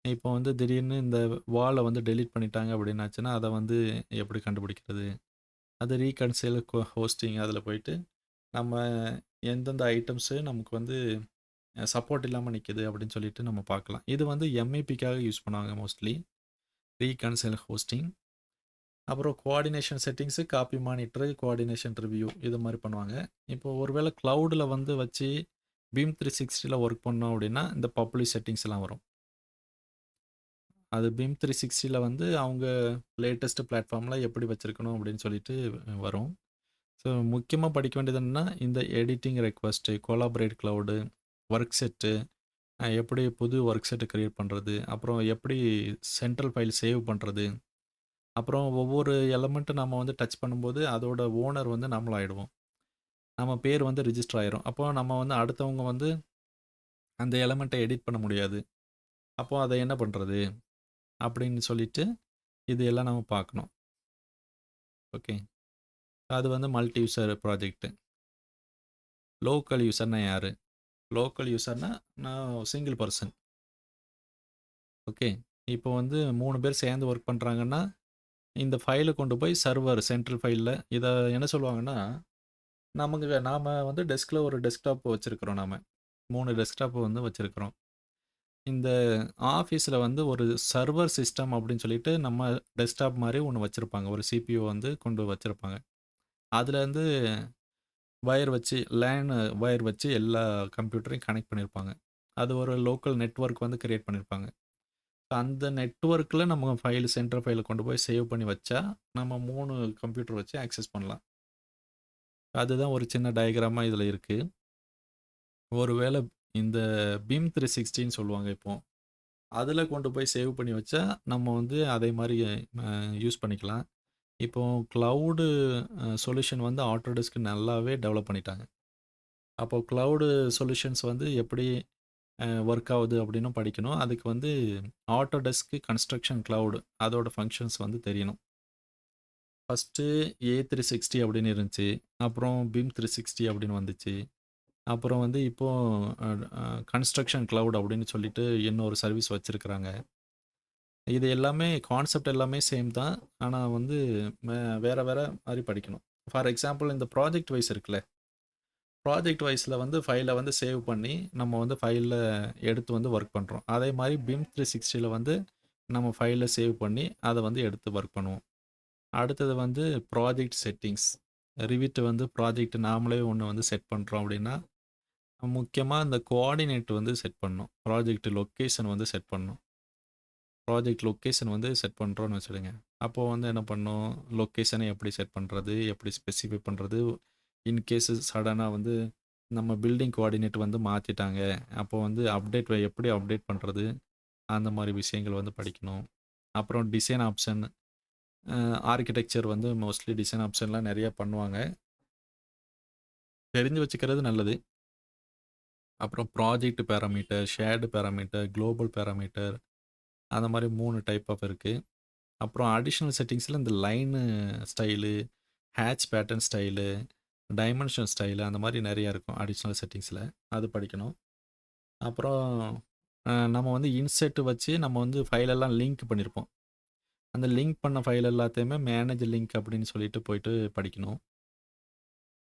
இப்போ வந்து திடீர்னு இந்த வால வந்து டெலீட் பண்ணிட்டாங்க அப்படின்னாச்சுன்னா, அத வந்து எப்படி கண்டுபிடிக்கிறது? அது ரீகன்சைல் ஹோஸ்டிங் அதில போயிட்டு, நம்ம எந்தெந்த ஐட்டம்ஸு நமக்கு வந்து சப்போர்ட் இல்லாம நிக்குது அப்படின்னு சொல்லிட்டு நம்ம பார்க்கலாம். இது வந்து எம்ஏபிக்காக யூஸ் பண்ணுவாங்க மோஸ்ட்லி. Reconcile hosting. அப்புறம் coordination settings, copy monitor, coordination review இது மாரி பண்ணுவாங்க. இப்போ ஒருவேள கிளவுட்ல வந்து வச்சு பீம் 360ல ஒர்க் பண்ணோம் அப்படின்னா, இந்த பப்ளிஷ் செட்டிங்ஸ்லாம் வரும். அது பீம் 360ல வந்து அவங்க லேட்டஸ்ட் பிளாட்ஃபார்ம்ல எப்படி வச்சிருக்கணும் அப்படின்னு சொல்லிட்டு வரும். ஸோ முக்கியமா படிக்க வேண்டியது என்னன்னா, இந்த editing request, collaborate cloud, work set, எப்படி புது ஒர்க் செட் கிரியேட் பண்றது, அப்புறம் எப்படி சென்ட்ரல் ஃபைல் சேவ் பண்றது, அப்புறம் ஒவ்வொரு எலமெண்ட்டும் நம்ம வந்து டச் பண்ணும்போது, அதோட ஓனர் வந்து நம்மளாயிடுவோம். நம்ம பேர் வந்து ரிஜிஸ்டர் ஆயிரும். அப்போ நம்ம வந்து அடுத்தவங்க வந்து அந்த எலமெண்ட்ட எடிட் பண்ண முடியாது. அப்போ அத என்ன பண்றது? அப்படின்னு சொல்லிட்டு, இது எல்லாம் நம்ம பார்க்கணும். ஓகே. அது வந்து மல்டி யூசர் ப்ராஜெக்ட். லோக்கல் யூசர்னா யாரு? லோக்கல் யூசர்னா நான் சிங்கிள் பெர்சன். ஓகே. இப்போ வந்து 3 பேர் சேர்ந்து ஒர்க் பண்றாங்கன்னா, இந்த ஃபைல கொண்டு போய் சர்வர் சென்ட்ரல் ஃபைல்ல இத என்ன சொல்லுவாங்கன்னா, நாம வந்து டெஸ்க்ல ஒரு டெஸ்க்டாப் வச்சிருக்கிறோம் நாம. 3 டெஸ்க்டாப் வந்து வச்சிருக்கிறோம். இந்த ஆஃபீஸ்ல வந்து ஒரு சர்வர் சிஸ்டம் அப்படின்னு சொல்லிட்டு நம்ம டெஸ்க்டாப் மாரி ஒண்ணு வச்சிருப்பாங்க. ஒரு சிபியூ வந்து கொண்டு வச்சிருப்பாங்க. அதுலேருந்து வயர் வச்சு லேன் வயர் வச்சு எல்லா கம்ப்யூட்டரையும் கனெக்ட் பண்ணியிருப்பாங்க. அது ஒரு லோக்கல் நெட்வொர்க் வந்து கிரியேட் பண்ணியிருப்பாங்க. அந்த நெட்வொர்க்ல நம்ம ஃபைல் சென்டர் ஃபைல கொண்டு போய் சேவ் பண்ணி வச்சா, நம்ம 3 கம்ப்யூட்டர் வச்சு ஆக்சஸ் பண்ணலாம். அதுதான் ஒரு சின்ன டயகிராமா இதுல இருக்கு. ஒருவேள இந்த பீம் 360ன்னு சொல்லுவாங்க இப்போ. அதுல கொண்டு போய் சேவ் பண்ணி வச்சா, நம்ம வந்து அதே மாரி யூஸ் பண்ணிக்கலாம். இப்போ கிளவுடு சொல்யூஷன் வந்து ஆட்டோடெஸ்க் நல்லாவே டெவலப் பண்ணிட்டாங்க. அப்போ கிளவுடு சொல்யூஷன்ஸ் வந்து எப்படி ஒர்க் ஆகுது அப்படின்னும் படிக்கணும். அதுக்கு வந்து ஆட்டோடெஸ்க் கன்ஸ்ட்ரக்ஷன் கிளவுட் அதோட ஃபங்ஷன்ஸ் வந்து தெரியணும். ஃபர்ஸ்ட்டு A360 அப்படின்னு இருந்துச்சு. அப்புறம் பீம் 360 அப்படின்னு வந்துச்சு. அப்புறம் வந்து இப்போ அ அ கன்ஸ்ட்ரக்ஷன் கிளவுட் அப்படின்னு சொல்லிட்டு இன்னொரு சர்வீஸ் வச்சிருக்கிறாங்க. இது எல்லாமே கான்செப்ட் எல்லாமே சேம் தான். ஆனா வந்து வேற வேற மாரி படிக்கணும். ஃபார் எக்ஸாம்பிள் இந்த ப்ராஜெக்ட் வைஸ் இருக்குல்ல. ப்ராஜெக்ட் வைஸ்ல வந்து ஃபைல வந்து சேவ் பண்ணி, நம்ம வந்து ஃபைல்ல எடுத்து வந்து ஒர்க் பண்றோம். அதே மாரி பிம் 360ல வந்து நம்ம ஃபைல சேவ் பண்ணி, அத வந்து எடுத்து ஒர்க் பண்ணுவோம். அடுத்தது வந்து ப்ராஜெக்ட் செட்டிங்ஸ். ரிவிட் வந்து ப்ராஜெக்ட் நாமளே ஒண்ணு வந்து செட் பண்றோம் அப்படின்னா, முக்கியமா இந்த கோஆர்டினேட் வந்து செட் பண்ணணும். ப்ராஜெக்ட் லொக்கேஷன் வந்து செட் பண்ணணும். ப்ராஜெக்ட் லொக்கேஷன் வந்து செட் பண்றோம்னு வச்சுடுங்க. அப்போ வந்து என்ன பண்ணணும், லொக்கேஷனை எப்படி செட் பண்றது? எப்படி ஸ்பெசிஃபை பண்றது? இன் கேஸ் சடனா வந்து நம்ம பில்டிங் கோஆர்டினேட் வந்து மாத்திட்டாங்க. அப்போ வந்து எப்படி அப்டேட் பண்றது? அந்த மாரி விஷயங்கள் வந்து படிக்கணும். அப்புறம் டிசைன் ஆப்ஷன், ஆர்க்கிடெக்சர் வந்து மோஸ்ட்லி டிசைன் ஆப்ஷன்லாம் நெறைய பண்ணுவாங்க. தெரிஞ்சு வச்சுக்கிறது நல்லது. அப்புறம் project parameter, shared parameter, global parameter அந்த மாரி 3 டைப் ஆஃப் இருக்கு. அப்புறம் அடிஷனல் செட்டிங்ஸ்ல இந்த line style, hatch pattern style, dimension style அந்த மாரி நெறைய இருக்கும் அடிஷனல் செட்டிங்ஸ்ல. அது படிக்கணும். அப்புறம் நம்ம வந்து இன்செர்ட் வச்சு நம்ம வந்து ஃபைல் எல்லாம் லிங்க் பண்ணியிருப்போம். அந்த லிங்க் பண்ண ஃபைல் எல்லாத்தையுமே மேனேஜ் லிங்க் அப்படின்னு சொல்லிட்டு போயிட்டு படிக்கணும்.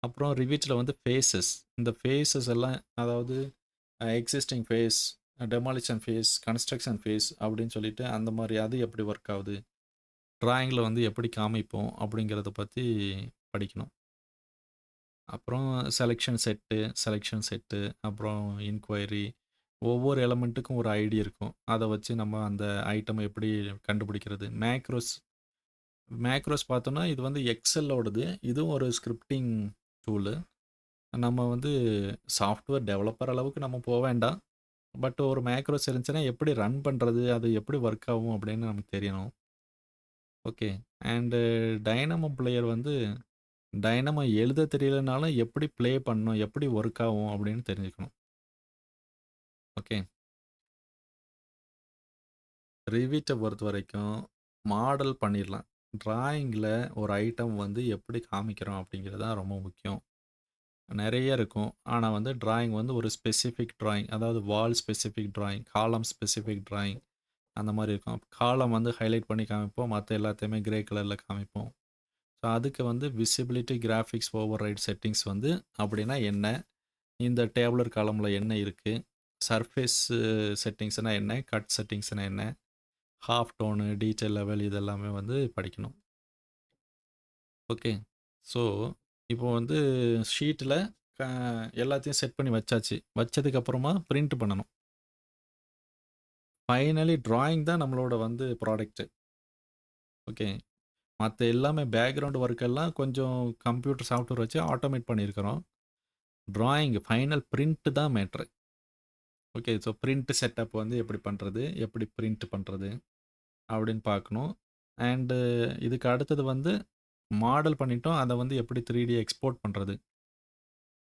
அப்புறம் ரிவிட்ல வந்து ஃபேஸஸ். இந்த ஃபேஸஸ் எல்லாம் அதாவது existing phase, demolition phase, construction phase அப்படின்னு சொல்லிட்டு அந்த மாரி அது எப்படி ஒர்க் ஆகுது? டிராயிங்கில வந்து எப்படி காமிப்போம்? அப்படிங்கிறத பத்தி படிக்கணும். அப்புறம் செலக்ஷன் செட்டு, அப்புறம் இன்கொயரி ஒவ்வொரு எலமெண்ட்டுக்கும் ஒரு ஐடி இருக்கும். அத வச்சு நம்ம அந்த ஐட்டம் எப்படி கண்டுபிடிக்கிறது? மேக்ரோஸ் பார்த்தோம்னா, இது வந்து எக்ஸெல்லோடது. இதுவும் ஒரு ஸ்கிரிப்டிங் டூலு. நம்ம வந்து சாஃப்ட்வேர் டெவலப்பர் அளவுக்கு நம்ம வேண்டாம். பட் ஒரு மேக்ரோஸ் இருந்துச்சுன்னா, எப்படி ரன் பண்றது? அது எப்படி ஒர்க் ஆகும்? அப்படின்னு நமக்கு தெரியணும். ஓகே. அண்டு டைனமோ பிளேயர் வந்து டைனமோ எழுத தெரியலனாலும் எப்படி ப்ளே பண்ணணும்? எப்படி ஒர்க் ஆகும்? அப்படின்னு தெரிஞ்சுக்கணும். ஓகே. ரிவிட்ட பொறுத்தவரைக்கும் மாடல் பண்ணிரலாம். டிராயிங்கில ஒரு ஐட்டம் வந்து எப்படி காமிக்கிறோம் அப்படிங்கிறது தான் ரொம்ப முக்கியம். நெறைய இருக்கும். ஆனா வந்து டிராயிங் வந்து ஒரு ஸ்பெசிஃபிக் டிராயிங். அதாவது வால் ஸ்பெசிஃபிக் டிராயிங், காலம் ஸ்பெசிஃபிக் டிராயிங் அந்த மாரி இருக்கும். காலம் வந்து ஹைலைட் பண்ணி காமிப்போம். மத்த எல்லாத்தையுமே கிரே கலர்ல காமிப்போம். ஸோ அதுக்கு வந்து விசிபிலிட்டி கிராஃபிக்ஸ் ஓவர்ரைட் செட்டிங்ஸ் வந்து அப்படின்னா என்ன? இந்த டேபுலர் காலம்ல என்ன இருக்கு? சர்ஃபேஸ் செட்டிங்ஸ்னா என்ன? கட் செட்டிங்ஸ்னா என்ன? ஹாஃப் டோனு, டீட்டெயில் லெவல் இதெல்லாமே வந்து படிக்கணும். ஓகே. ஸோ, இப்போ வந்து ஷீட்ல க எல்லாத்தையும் செட் பண்ணி வச்சாச்சு. வச்சதுக்கப்புறமா பிரிண்ட் பண்ணணும். ஃபைனலி டிராயிங் தான் நம்மளோட வந்து ப்ராடக்ட்டு. ஓகே. மத்த எல்லாமே பேக்கிரவுண்ட் ஒர்க் எல்லாம் கொஞ்சம் கம்ப்யூட்டர் சாஃப்ட்வேர் வச்சு ஆட்டோமேட் பண்ணியிருக்கிறோம். டிராயிங் ஃபைனல் பிரிண்ட் தான் matter. Okay. So print setup வந்து எப்படி பண்றது? எப்படி பிரிண்ட் பண்றது? அப்படின்னு பார்க்கணும். அண்டு இதுக்கு அடுத்தது வந்து மாடல் பண்ணிட்டோம். அத வந்து எப்படி 3D எக்ஸ்போர்ட் பண்றது?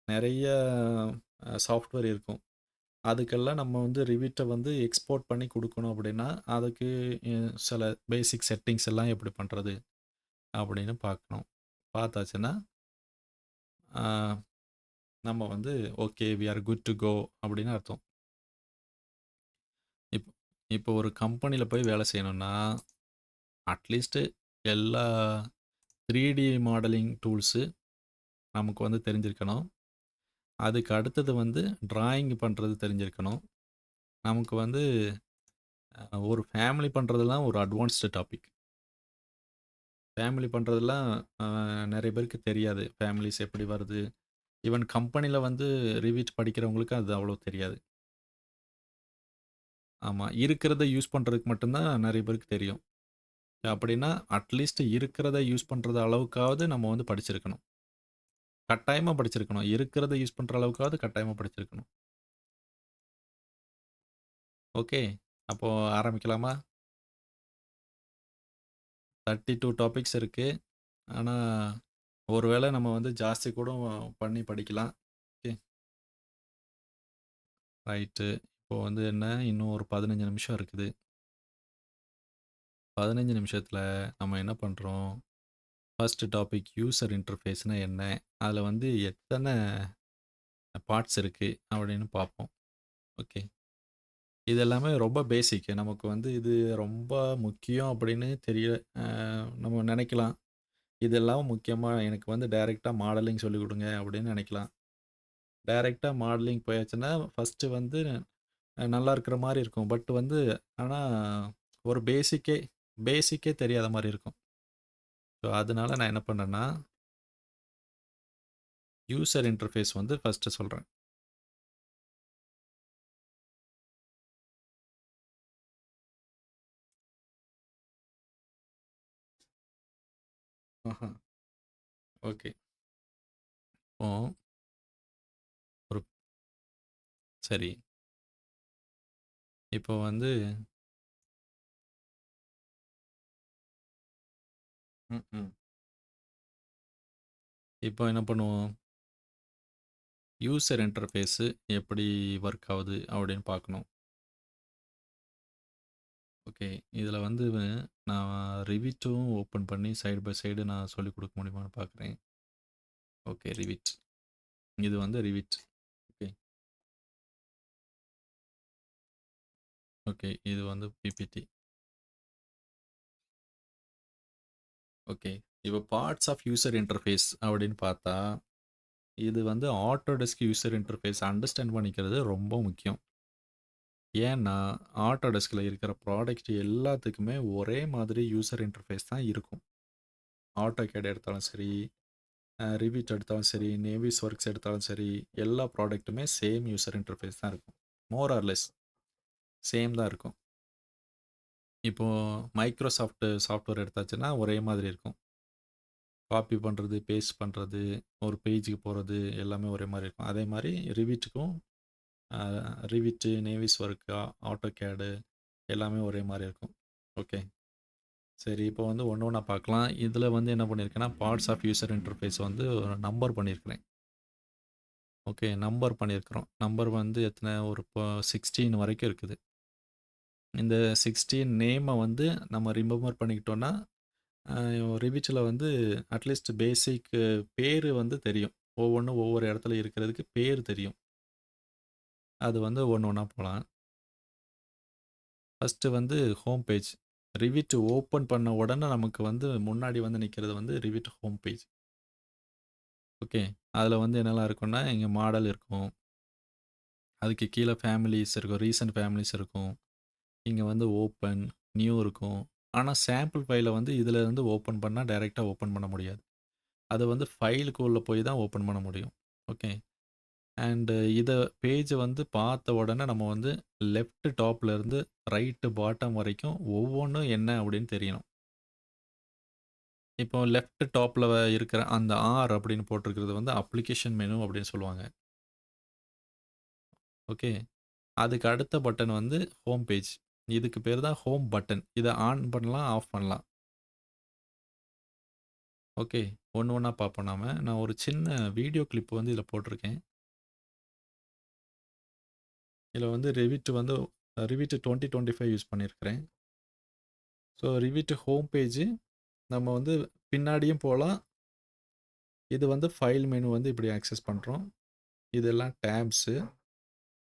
நெறைய சாஃப்ட்வேர் இருக்கும். அதுக்கெல்லாம் நம்ம வந்து ரிவிட்ட வந்து எக்ஸ்போர்ட் பண்ணி குடுக்கணும் அப்படின்னா, அதுக்கு எ சில பேசிக் செட்டிங்ஸ் எல்லாம் எப்படி பண்றது? அப்படின்னு பார்க்கணும். பார்த்தாச்சுன்னா, ஆ நம்ம வந்து okay we are good to go அப்படின்னு அர்த்தம். இப் இப்போ ஒரு கம்பெனில போய் வேலை செய்யணும்னா, அட்லீஸ்ட் எல்லா 3D மாடலிங் டூல்ஸு நமக்கு வந்து தெரிஞ்சிருக்கணும். அதுக்கு அடுத்தது வந்து டிராயிங் பண்றது தெரிஞ்சிருக்கணும். நமக்கு வந்து ஒரு ஃபேமிலி பண்றதெல்லாம் ஒரு அட்வான்ஸ்டு டாபிக். ஃபேமிலி பண்றதெல்லாம் அ நெறைய பேருக்கு தெரியாது. ஃபேமிலிஸ் எப்படி வருது? ஈவன் கம்பெனில வந்து ரிவிட் படிக்கிறவங்களுக்கு அது அவ்வளோ தெரியாது. ஆமா. இருக்கிறத யூஸ் பண்றதுக்கு மட்டும் தான் நெறைய பேருக்கு தெரியும். அப்படின்னா, அட்லீஸ்ட் இருக்கிறத யூஸ் பண்றது அளவுக்காவது நம்ம வந்து படிச்சிருக்கணும். கட்டாயமா படிச்சிருக்கணும். இருக்கிறத யூஸ் பண்ற அளவுக்காவது கட்டாயமா படிச்சிருக்கணும். ஓகே. அப்போ ஆரம்பிக்கலாமா? 32 டாபிக்ஸ் இருக்கு. ஆனா, ஒரு வேளை நம்ம வந்து ஜாஸ்தி கூட பண்ணி படிக்கலாம். ஓகே. ரைட்டு. இப்போ வந்து என்ன, இன்னும் ஒரு 15 நிமிஷம் இருக்குது. 15 நிமிஷத்துல நம்ம என்ன பண்றோம்? ஃபர்ஸ்ட் டாபிக் யூசர் இன்டர்ஃபேஸ்னா என்ன? அதுல வந்து எத்தன பார்ட்ஸ் இருக்கு? அப்படின்னு பார்ப்போம். ஓகே. இது எல்லாமே ரொம்ப பேசிக். நமக்கு வந்து இது ரொம்ப முக்கியம் அப்படின்னு அ நம்ம நெனைக்கலாம். இதெல்லாம் முக்கியமா எனக்கு வந்து டைரக்ட்டா மாடலிங் சொல்லிக் குடுங்க அப்படின்னு நெனைக்கலாம். டைரக்ட்டா மாடலிங் போயாச்சுன்னா, ஃபர்ஸ்ட்டு வந்து நல்லா இருக்கிற மாரி இருக்கும். பட் வந்து ஆனா ஒரு பேசிக்கே தெரியாத மாரி இருக்கும். ஸோ அதனால நான் என்ன பண்றேன்னா, யூசர் இன்டர்ஃபேஸ் வந்து ஃபர்ஸ்ட்டு சொல்றேன். ஆஹா. ஓகே. இப்போ ஒரு சரி. இப்போ வந்து ம். இப்போ என்ன பண்ணுவோம்? யூசர் இன்டர்ஃபேஸு எப்படி ஒர்க் ஆவுது அப்படின்னு பார்க்கணும். ஓகே. இதில வந்து நான் ரிவிட்டும் ஓப்பன் பண்ணி சைடு பை சைடு நான் சொல்லிக் குடுக்க முடியுமான்னு பார்க்குறேன். ஓகே. ரிவிட். இது வந்து ரிவிட். ஓகே. ஓகே. இது வந்து பிபிடி. ஓகே. இப்போ பார்ட்ஸ் ஆஃப் யூசர் இன்டர்ஃபேஸ் அப்படின்னு பார்த்தா, இது வந்து ஆட்டோடெஸ்க் யூசர் இன்டர்ஃபேஸ் அண்டர்ஸ்டாண்ட் பண்ணிக்கிறது ரொம்ப முக்கியம். ஏன்னா, ஆட்டோடெஸ்க்ல இருக்கிற ப்ராடக்ட் எல்லாத்துக்குமே ஒரே மாதிரி யூசர் இன்டர்ஃபேஸ் தான் இருக்கும். ஆட்டோகேட் எடுத்தாலும் சரி, ரிவிட் எடுத்தாலும் சரி, நேவிஸ் ஒர்க்ஸ் எடுத்தாலும் சரி, எல்லா ப்ராடக்ட்டுமே சேம் யூசர் இன்டர்ஃபேஸ் தான் இருக்கும். மோர் ஆர் லெஸ் சேம் தான் இருக்கும். இப்போ மைக்ரோசாஃப்ட் சாஃப்ட்வேர் எடுத்தாச்சுன்னா ஒரே மாதிரி இருக்கும். காப்பி பண்றது, பேஸ்ட் பண்றது, ஒரு பேஜுக்கு போறது எல்லாமே ஒரே மாரி இருக்கும். அதே மாரி ரிவிட்டுக்கும் அ ரிவிட்டு, நேவிஸ் ஒர்க், ஆட்டோகேடு எல்லாமே ஒரே மாரி இருக்கும். ஓகே. சரி, இப்போ வந்து ஒண்ணு ஒண்ணா பார்க்கலாம். இதில வந்து என்ன பண்ணியிருக்கேன்னா, பார்ட்ஸ் ஆஃப் யூசர் இன்டர்ஃபேஸ் வந்து ஒரு நம்பர் பண்ணியிருக்கிறேன். ஓகே. நம்பர் பண்ணியிருக்கிறோம். நம்பர் வந்து எத்தன ஒரு 16 வரைக்கும் இருக்குது. இந்த 16 நேம வந்து நம்ம ரிமெம்பர் பண்ணிக்கிட்டோம்னா, அ ரிவிட்ல வந்து அட்லீஸ்ட் பேசிக் பேரு வந்து தெரியும். ஒவ்வொன்னும் ஒவ்வொரு இடத்துல இருக்கிறதுக்கு பேர் தெரியும். அது வந்து ஒண்ணு ஒண்ணா போலாம். ஃபர்ஸ்ட்டு வந்து ஹோம் பேஜ். ரிவிட் ஓப்பன் பண்ண உடனே நமக்கு வந்து முன்னாடி வந்து நிக்கிறது வந்து ரிவிட் ஹோம் பேஜ். ஓகே. அதில வந்து என்னலாம் இருக்கும்னா, இங்க மாடல் இருக்கும். அதுக்கு கீழ ஃபேமிலீஸ் இருக்கும். ரீசென்ட் ஃபேமிலீஸ் இருக்கும். இங்க வந்து ஓப்பன், நியூ இருக்கும். ஆனா சாம்பிள் ஃபைல வந்து இதில இருந்து ஓப்பன் பண்ணா டைரக்ட்டா ஓப்பன் பண்ண முடியாது. அது வந்து ஃபைலுக்குள்ள போய் தான் ஓப்பன் பண்ண முடியும். ஓகே. அண்ட் இத பேஜ வந்து பார்த்த உடனே நம்ம வந்து லெஃப்ட் டாப்ல இருந்து ரைட் பாட்டம் வரைக்கும் ஒவ்வொன்னும் என்ன அப்படின்னு தெரியணும். இப்போ லெஃப்ட் டாப்ல இருக்கிற அந்த ஆர் அப்படின்னு போட்டிருக்கிறது வந்து அப்ளிகேஷன் மெனு அப்படின்னு சொல்லுவாங்க. ஓகே. அதுக்கு அடுத்த பட்டன் வந்து ஹோம் பேஜ். இதுக்கு பேர் தான் ஹோம் பட்டன். இத ஆன் பண்ணலாம், ஆஃப் பண்ணலாம். ஓகே. ஒண்ணு ஒண்ணா பார்ப்போம் நாம. நான் ஒரு சின்ன வீடியோ கிளிப் வந்து இதில போட்டிருக்கேன். இதில வந்து Revit 2025 யூஸ் பண்ணியிருக்கிறேன். ஸோ Revit ஹோம் பேஜ் நம்ம வந்து பின்னாடியும் போலாம். இது வந்து ஃபைல் மெனு வந்து இப்படி ஆக்சஸ் பண்றோம். இதெல்லாம் டேப்ஸு.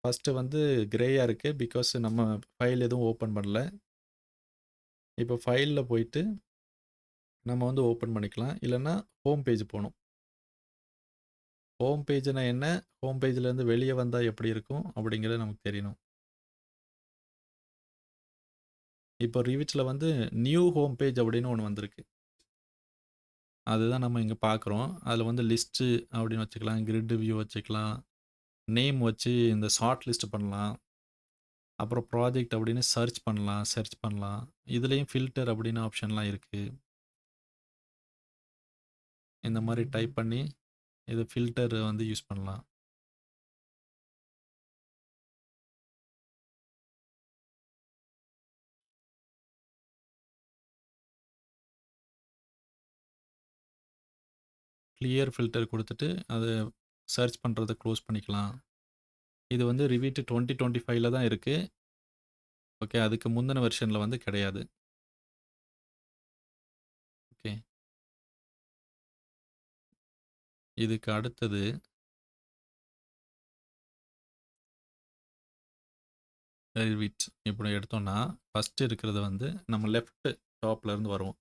ஃபர்ஸ்ட்டு வந்து கிரேயா இருக்கு. பிகாஸ் நம்ம ஃபைல் எதுவும் ஓப்பன் பண்ணல. இப்போ ஃபைல்ல போயிட்டு நம்ம வந்து ஓப்பன் பண்ணிக்கலாம். இல்லன்னா ஹோம் பேஜ் போணும். ஹோம் பேஜ்னா என்ன? ஹோம் பேஜ்லேருந்து வெளிய வந்தா எப்படி இருக்கும்? அப்படிங்கிறது நமக்கு தெரியணும். இப்போ Revitல வந்து நியூ ஹோம் பேஜ் அப்படின்னு ஒண்ணு வந்திருக்கு. அதுதான் நம்ம இங்க பார்க்குறோம். அதில வந்து லிஸ்ட்டு அப்படின்னு வச்சுக்கலாம். கிரிட் வியூ வச்சுக்கலாம். நேம் வச்சு இந்த சார்ட் லிஸ்ட் பண்ணலாம். அப்புறம் ப்ராஜெக்ட் அப்படின்னு சர்ச் பண்ணலாம். இதுலயும் ஃபில்டர் அப்படின்னு ஆப்ஷன்லாம் இருக்கு. இந்த மாரி டைப் பண்ணி இது ஃபில்டர் வந்து யூஸ் பண்ணலாம். கிளியர் ஃபில்டர் குடுத்துட்டு, அத சர்ச் பண்றத க்ளோஸ் பண்ணிக்கலாம். இது வந்து Revit 2025ல தான் இருக்கு. ஓகே. அதுக்கு முந்தின வெர்ஷன்ல வந்து கிடையாது. ஓகே. இதுக்கு அடுத்தது Revit இப்படி எடுத்தோம்னா, ஃபர்ஸ்ட் இருக்கிறது வந்து நம்ம லெஃப்ட் டாப்ல இருந்து வருவோம்.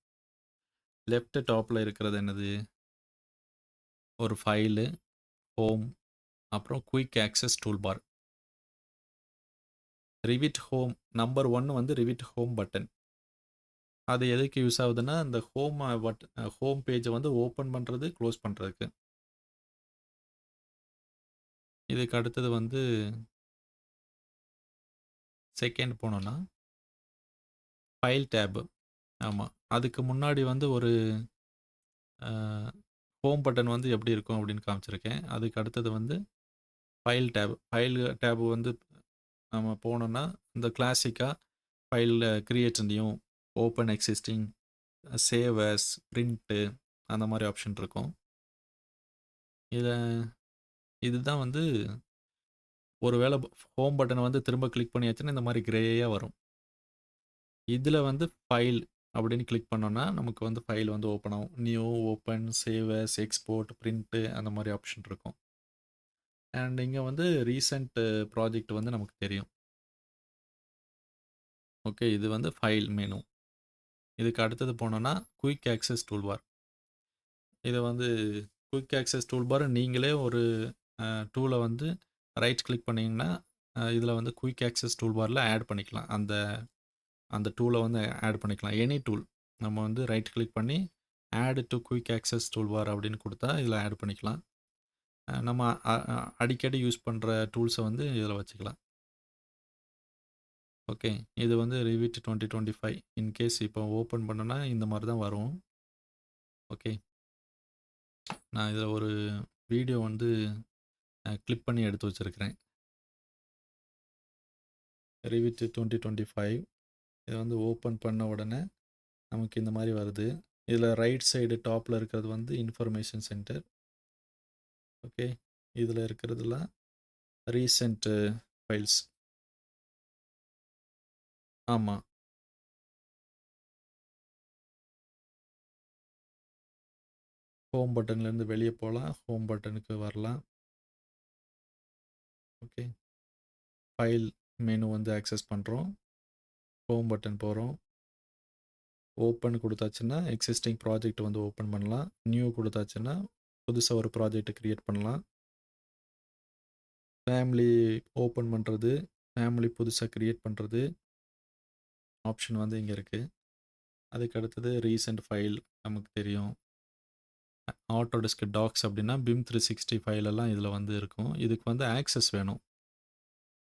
லெஃப்ட் டாப்ல இருக்கிறது என்னது? ஒரு ஃபைலு, ஹோம், அப்புறம் quick access toolbar. Revit home number 1 வந்து Revit ஹோம் பட்டன். அது எதுக்கு யூஸ் ஆகுதுன்னா, அந்த ஹோம் பேஜ வந்து ஓப்பன் பண்றது, க்ளோஸ் பண்றதுக்கு. இதுக்கு அடுத்தது வந்து செகண்ட் போனோம்னா, ஃபைல் டேப். ஆமா. அதுக்கு முன்னாடி வந்து ஒரு அ ஹோம் பட்டன் வந்து எப்படி இருக்கும் அப்படின்னு காமிச்சிருக்கேன். அதுக்கு அடுத்தது வந்து ஃபைல் டேப். ஃபைல் டேப் வந்து நம்ம போனோம்னா, இந்த கிளாசிக்கா ஃபைல்ல create new, open existing, save as, print அந்த மாரி ஆப்ஷன் இருக்கும். இத இதுதான் வந்து ஒரு வேள ஹோம் பட்டன வந்து திரும்ப கிளிக் பண்ணியாச்சுன்னா, இந்த மாரி கிரேயா வரும். இதுல வந்து ஃபைல் அப்படின்னு கிளிக் பண்ணோம்னா, நமக்கு வந்து ஃபைல் வந்து ஓப்பன் ஆகும். New, open, save as, export, print அந்த மாரி ஆப்ஷன் இருக்கும். அண்ட் இங்க வந்து ரீசென்ட் ப்ராஜெக்ட் வந்து நமக்கு தெரியும். ஓகே. இது வந்து ஃபைல் மெனு. இதுக்கு அடுத்தது போனோம்னா, குயிக் ஆக்சஸ் டூல்பார். இத வந்து குயிக் ஆக்சஸ் டூல்பார் நீங்களே ஒரு டூல வந்து ரைட் கிளிக் பண்ணீங்கன்னா, இதுல வந்து குயிக் ஆக்சஸ் டூல்பார்ல ஆட் பண்ணிக்கலாம். அந்த அந்த டூல வந்து ஆட் பண்ணிக்கலாம். Any tool. நம்ம வந்து ரைட் கிளிக் பண்ணி add to quick access toolbar அப்படின்னு குடுத்தா, இதுல ஆட் பண்ணிக்கலாம். நம்ம அடிக்கடி யூஸ் பண்ற டூல்ஸ வந்து இதுல வச்சுக்கலாம். ஓகே. இது வந்து Revit 2025 இன்கேஸ் இப்போ ஓப்பன் பண்ணேன்னா, இந்த மாரி தான் வரும். ஓகே. நான் இதில ஒரு வீடியோ வந்து கிளிப் பண்ணி எடுத்து வச்சிருக்கிறேன். Revit 2025 இத வந்து ஓப்பன் பண்ண உடனே நமக்கு இந்த மாரி வருது. இதில ரைட் சைடு டாப்ல இருக்கிறது வந்து இன்ஃபர்மேஷன் சென்டர். ஓகே. இதில இருக்கிறதெல்லாம் ரீசென்ட் ஃபைல்ஸ். ஆமா. ஹோம் பட்டன்லேருந்து வெளிய போலாம். ஹோம் பட்டனுக்கு வரலாம். ஓகே. ஃபைல் மெனு வந்து ஆக்சஸ் பண்றோம். ஹோம் பட்டன் போறோம். ஓப்பன் குடுத்தாச்சுன்னா, எக்ஸிஸ்டிங் ப்ராஜெக்ட் வந்து ஓப்பன் பண்ணலாம். நியூ குடுத்தாச்சுன்னா, புதுசா ஒரு ப்ராஜெக்ட் கிரியேட் பண்ணலாம். ஃபேமிலி ஓப்பன் பண்றது, ஃபேமிலி புதுசா கிரியேட் பண்றது, ஆப்ஷன் வந்து இங்க இருக்கு. அதுக்கு அடுத்தது ரீசென்ட் ஃபைல் நமக்கு தெரியும். ஆட்டோடெஸ்க் டாக்ஸ் அப்படின்னா, பிம் 360 ஃபைல் எல்லாம் இதுல வந்து இருக்கும். இதுக்கு வந்து ஆக்சஸ் வேணும்.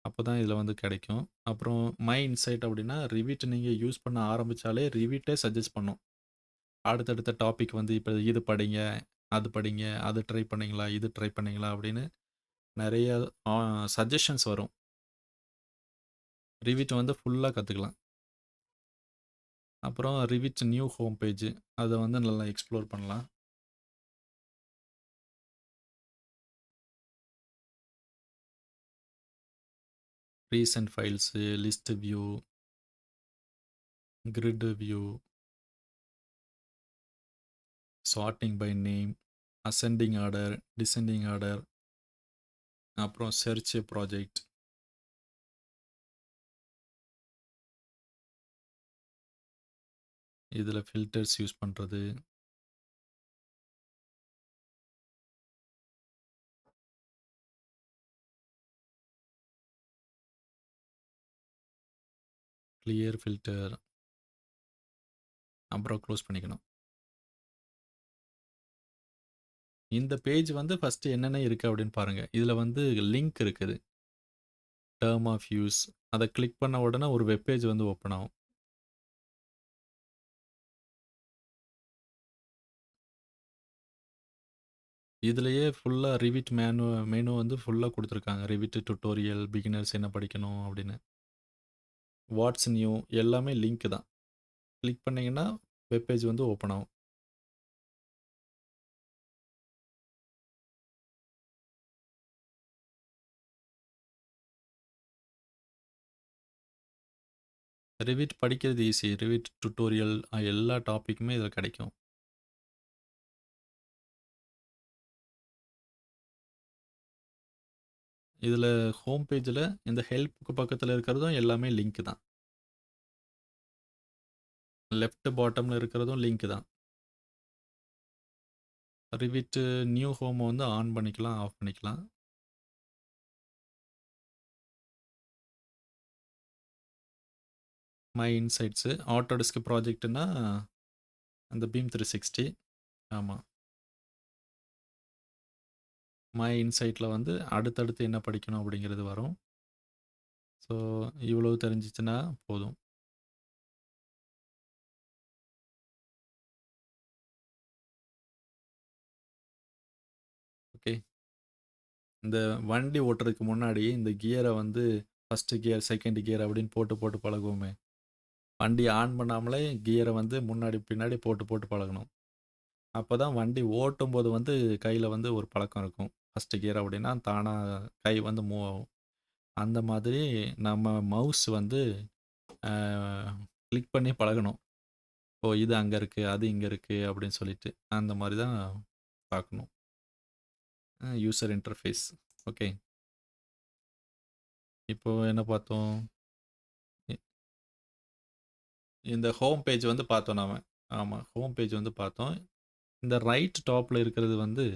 அப்பதான் இதுல வந்து கிடைக்கும். அப்புறம் மை இன்சைட் அப்படின்னா, Revit நீங்க யூஸ் பண்ண ஆரம்பிச்சாலே Revitே சஜெஸ்ட் பண்ணும். அடுத்தடுத்த டாபிக் வந்து இப்ப இது படிங்க, அது படிங்க, அது ட்ரை பண்ணீங்களா, இது ட்ரை பண்ணீங்களா அப்படின்னு நெறைய ஆ சஜஷன்ஸ் வரும். Revit வந்து ஃபுல்லா கத்துக்கலாம். அப்புறம் Revit நியூ ஹோம் பேஜ் அத வந்து நல்லா எக்ஸ்ப்ளோர் பண்ணலாம். Recent files, list view, grid view, sorting by name, ascending order, descending order, அப்புறம் செர்ச் ப்ராஜெக்ட். இதில் ஃபில்டர்ஸ் யூஸ் பண்ணுறது. Clear filter. அப்புறம் க்ளோஸ் பண்ணிக்கணும். இந்த பேஜ் வந்து ஃபஸ்ட்டு என்னென்ன இருக்குது அப்படின்னு பாருங்கள். இதில் வந்து லிங்க் இருக்குது, டேர்ம் ஆஃப் யூஸ். அதை கிளிக் பண்ண உடனே ஒரு வெப்பேஜ் வந்து ஓப்பன் ஆகும். இதுலேயே ஃபுல்லாக ரிவிட் மெனு வந்து ஃபுல்லாக கொடுத்துருக்காங்க. ரிவிட் டுட்டோரியல், பிகினர்ஸ் என்ன படிக்கணும் அப்படின்னு. வாட்ஸ் நியூ எல்லாமே லிங்க் தான். கிளிக் பண்ணிங்கன்னா வெப்பேஜ் வந்து ஓப்பன் ஆகும். ரிவிட் படிக்கிறது ஈஸி. ரிவிட் டுட்டோரியல் எல்லா டாப்பிக்குமே இதில் கிடைக்கும். இதில் ஹோம் பேஜில் இந்த ஹெல்ப்புக்கு பக்கத்தில் இருக்கிறதும் எல்லாமே லிங்க் தான். லெஃப்ட் பாட்டமில் இருக்கிறதும் லிங்க் தான். ரிவிட் நியூ ஹோமை வந்து ஆன் பண்ணிக்கலாம், ஆஃப் பண்ணிக்கலாம். மை இன்சைட்ஸு, ஆட்டோடெஸ்க் ப்ராஜெக்ட்னா அந்த பீம் 360. ஆமாம். மை இன்சைட்டில் வந்து அடுத்தடுத்து என்ன படிக்கணும் அப்படிங்கிறது வரும். ஸோ இவ்வளவு தெரிஞ்சிச்சுன்னா போதும். ஓகே. இந்த வண்டி ஓட்டுறதுக்கு முன்னாடி இந்த கியரை வந்து ஃபஸ்ட்டு கியர், செகண்ட் கியர் அப்படின்னு போட்டு போட்டு பழகுவோமே. வண்டி ஆன் பண்ணாமலே கியரை வந்து முன்னாடி பின்னாடி போட்டு போட்டு பழகணும். அப்போ தான் வண்டி ஓட்டும்போது வந்து கையில் வந்து ஒரு பழக்கம் இருக்கும். ஃபஸ்ட்டு கியர் அப்படின்னா தானாக கை வந்து மூவ் ஆகும். அந்த மாதிரி நம்ம மவுஸ் வந்து கிளிக் பண்ணி பழகணும். ஓ, இது அங்கே இருக்குது, அது இங்கே இருக்குது அப்படின்னு சொல்லிட்டு அந்த மாதிரி தான் பார்க்கணும். User interface. ஓகே. இப்போ என்ன பார்த்தோம்? இந்த ஹோம் பேஜ் வந்து பார்த்தோம் நாம. ஆமாம், ஹோம் பேஜ் வந்து பார்த்தோம். இந்த ரைட் டாப்பில் இருக்கிறது வந்து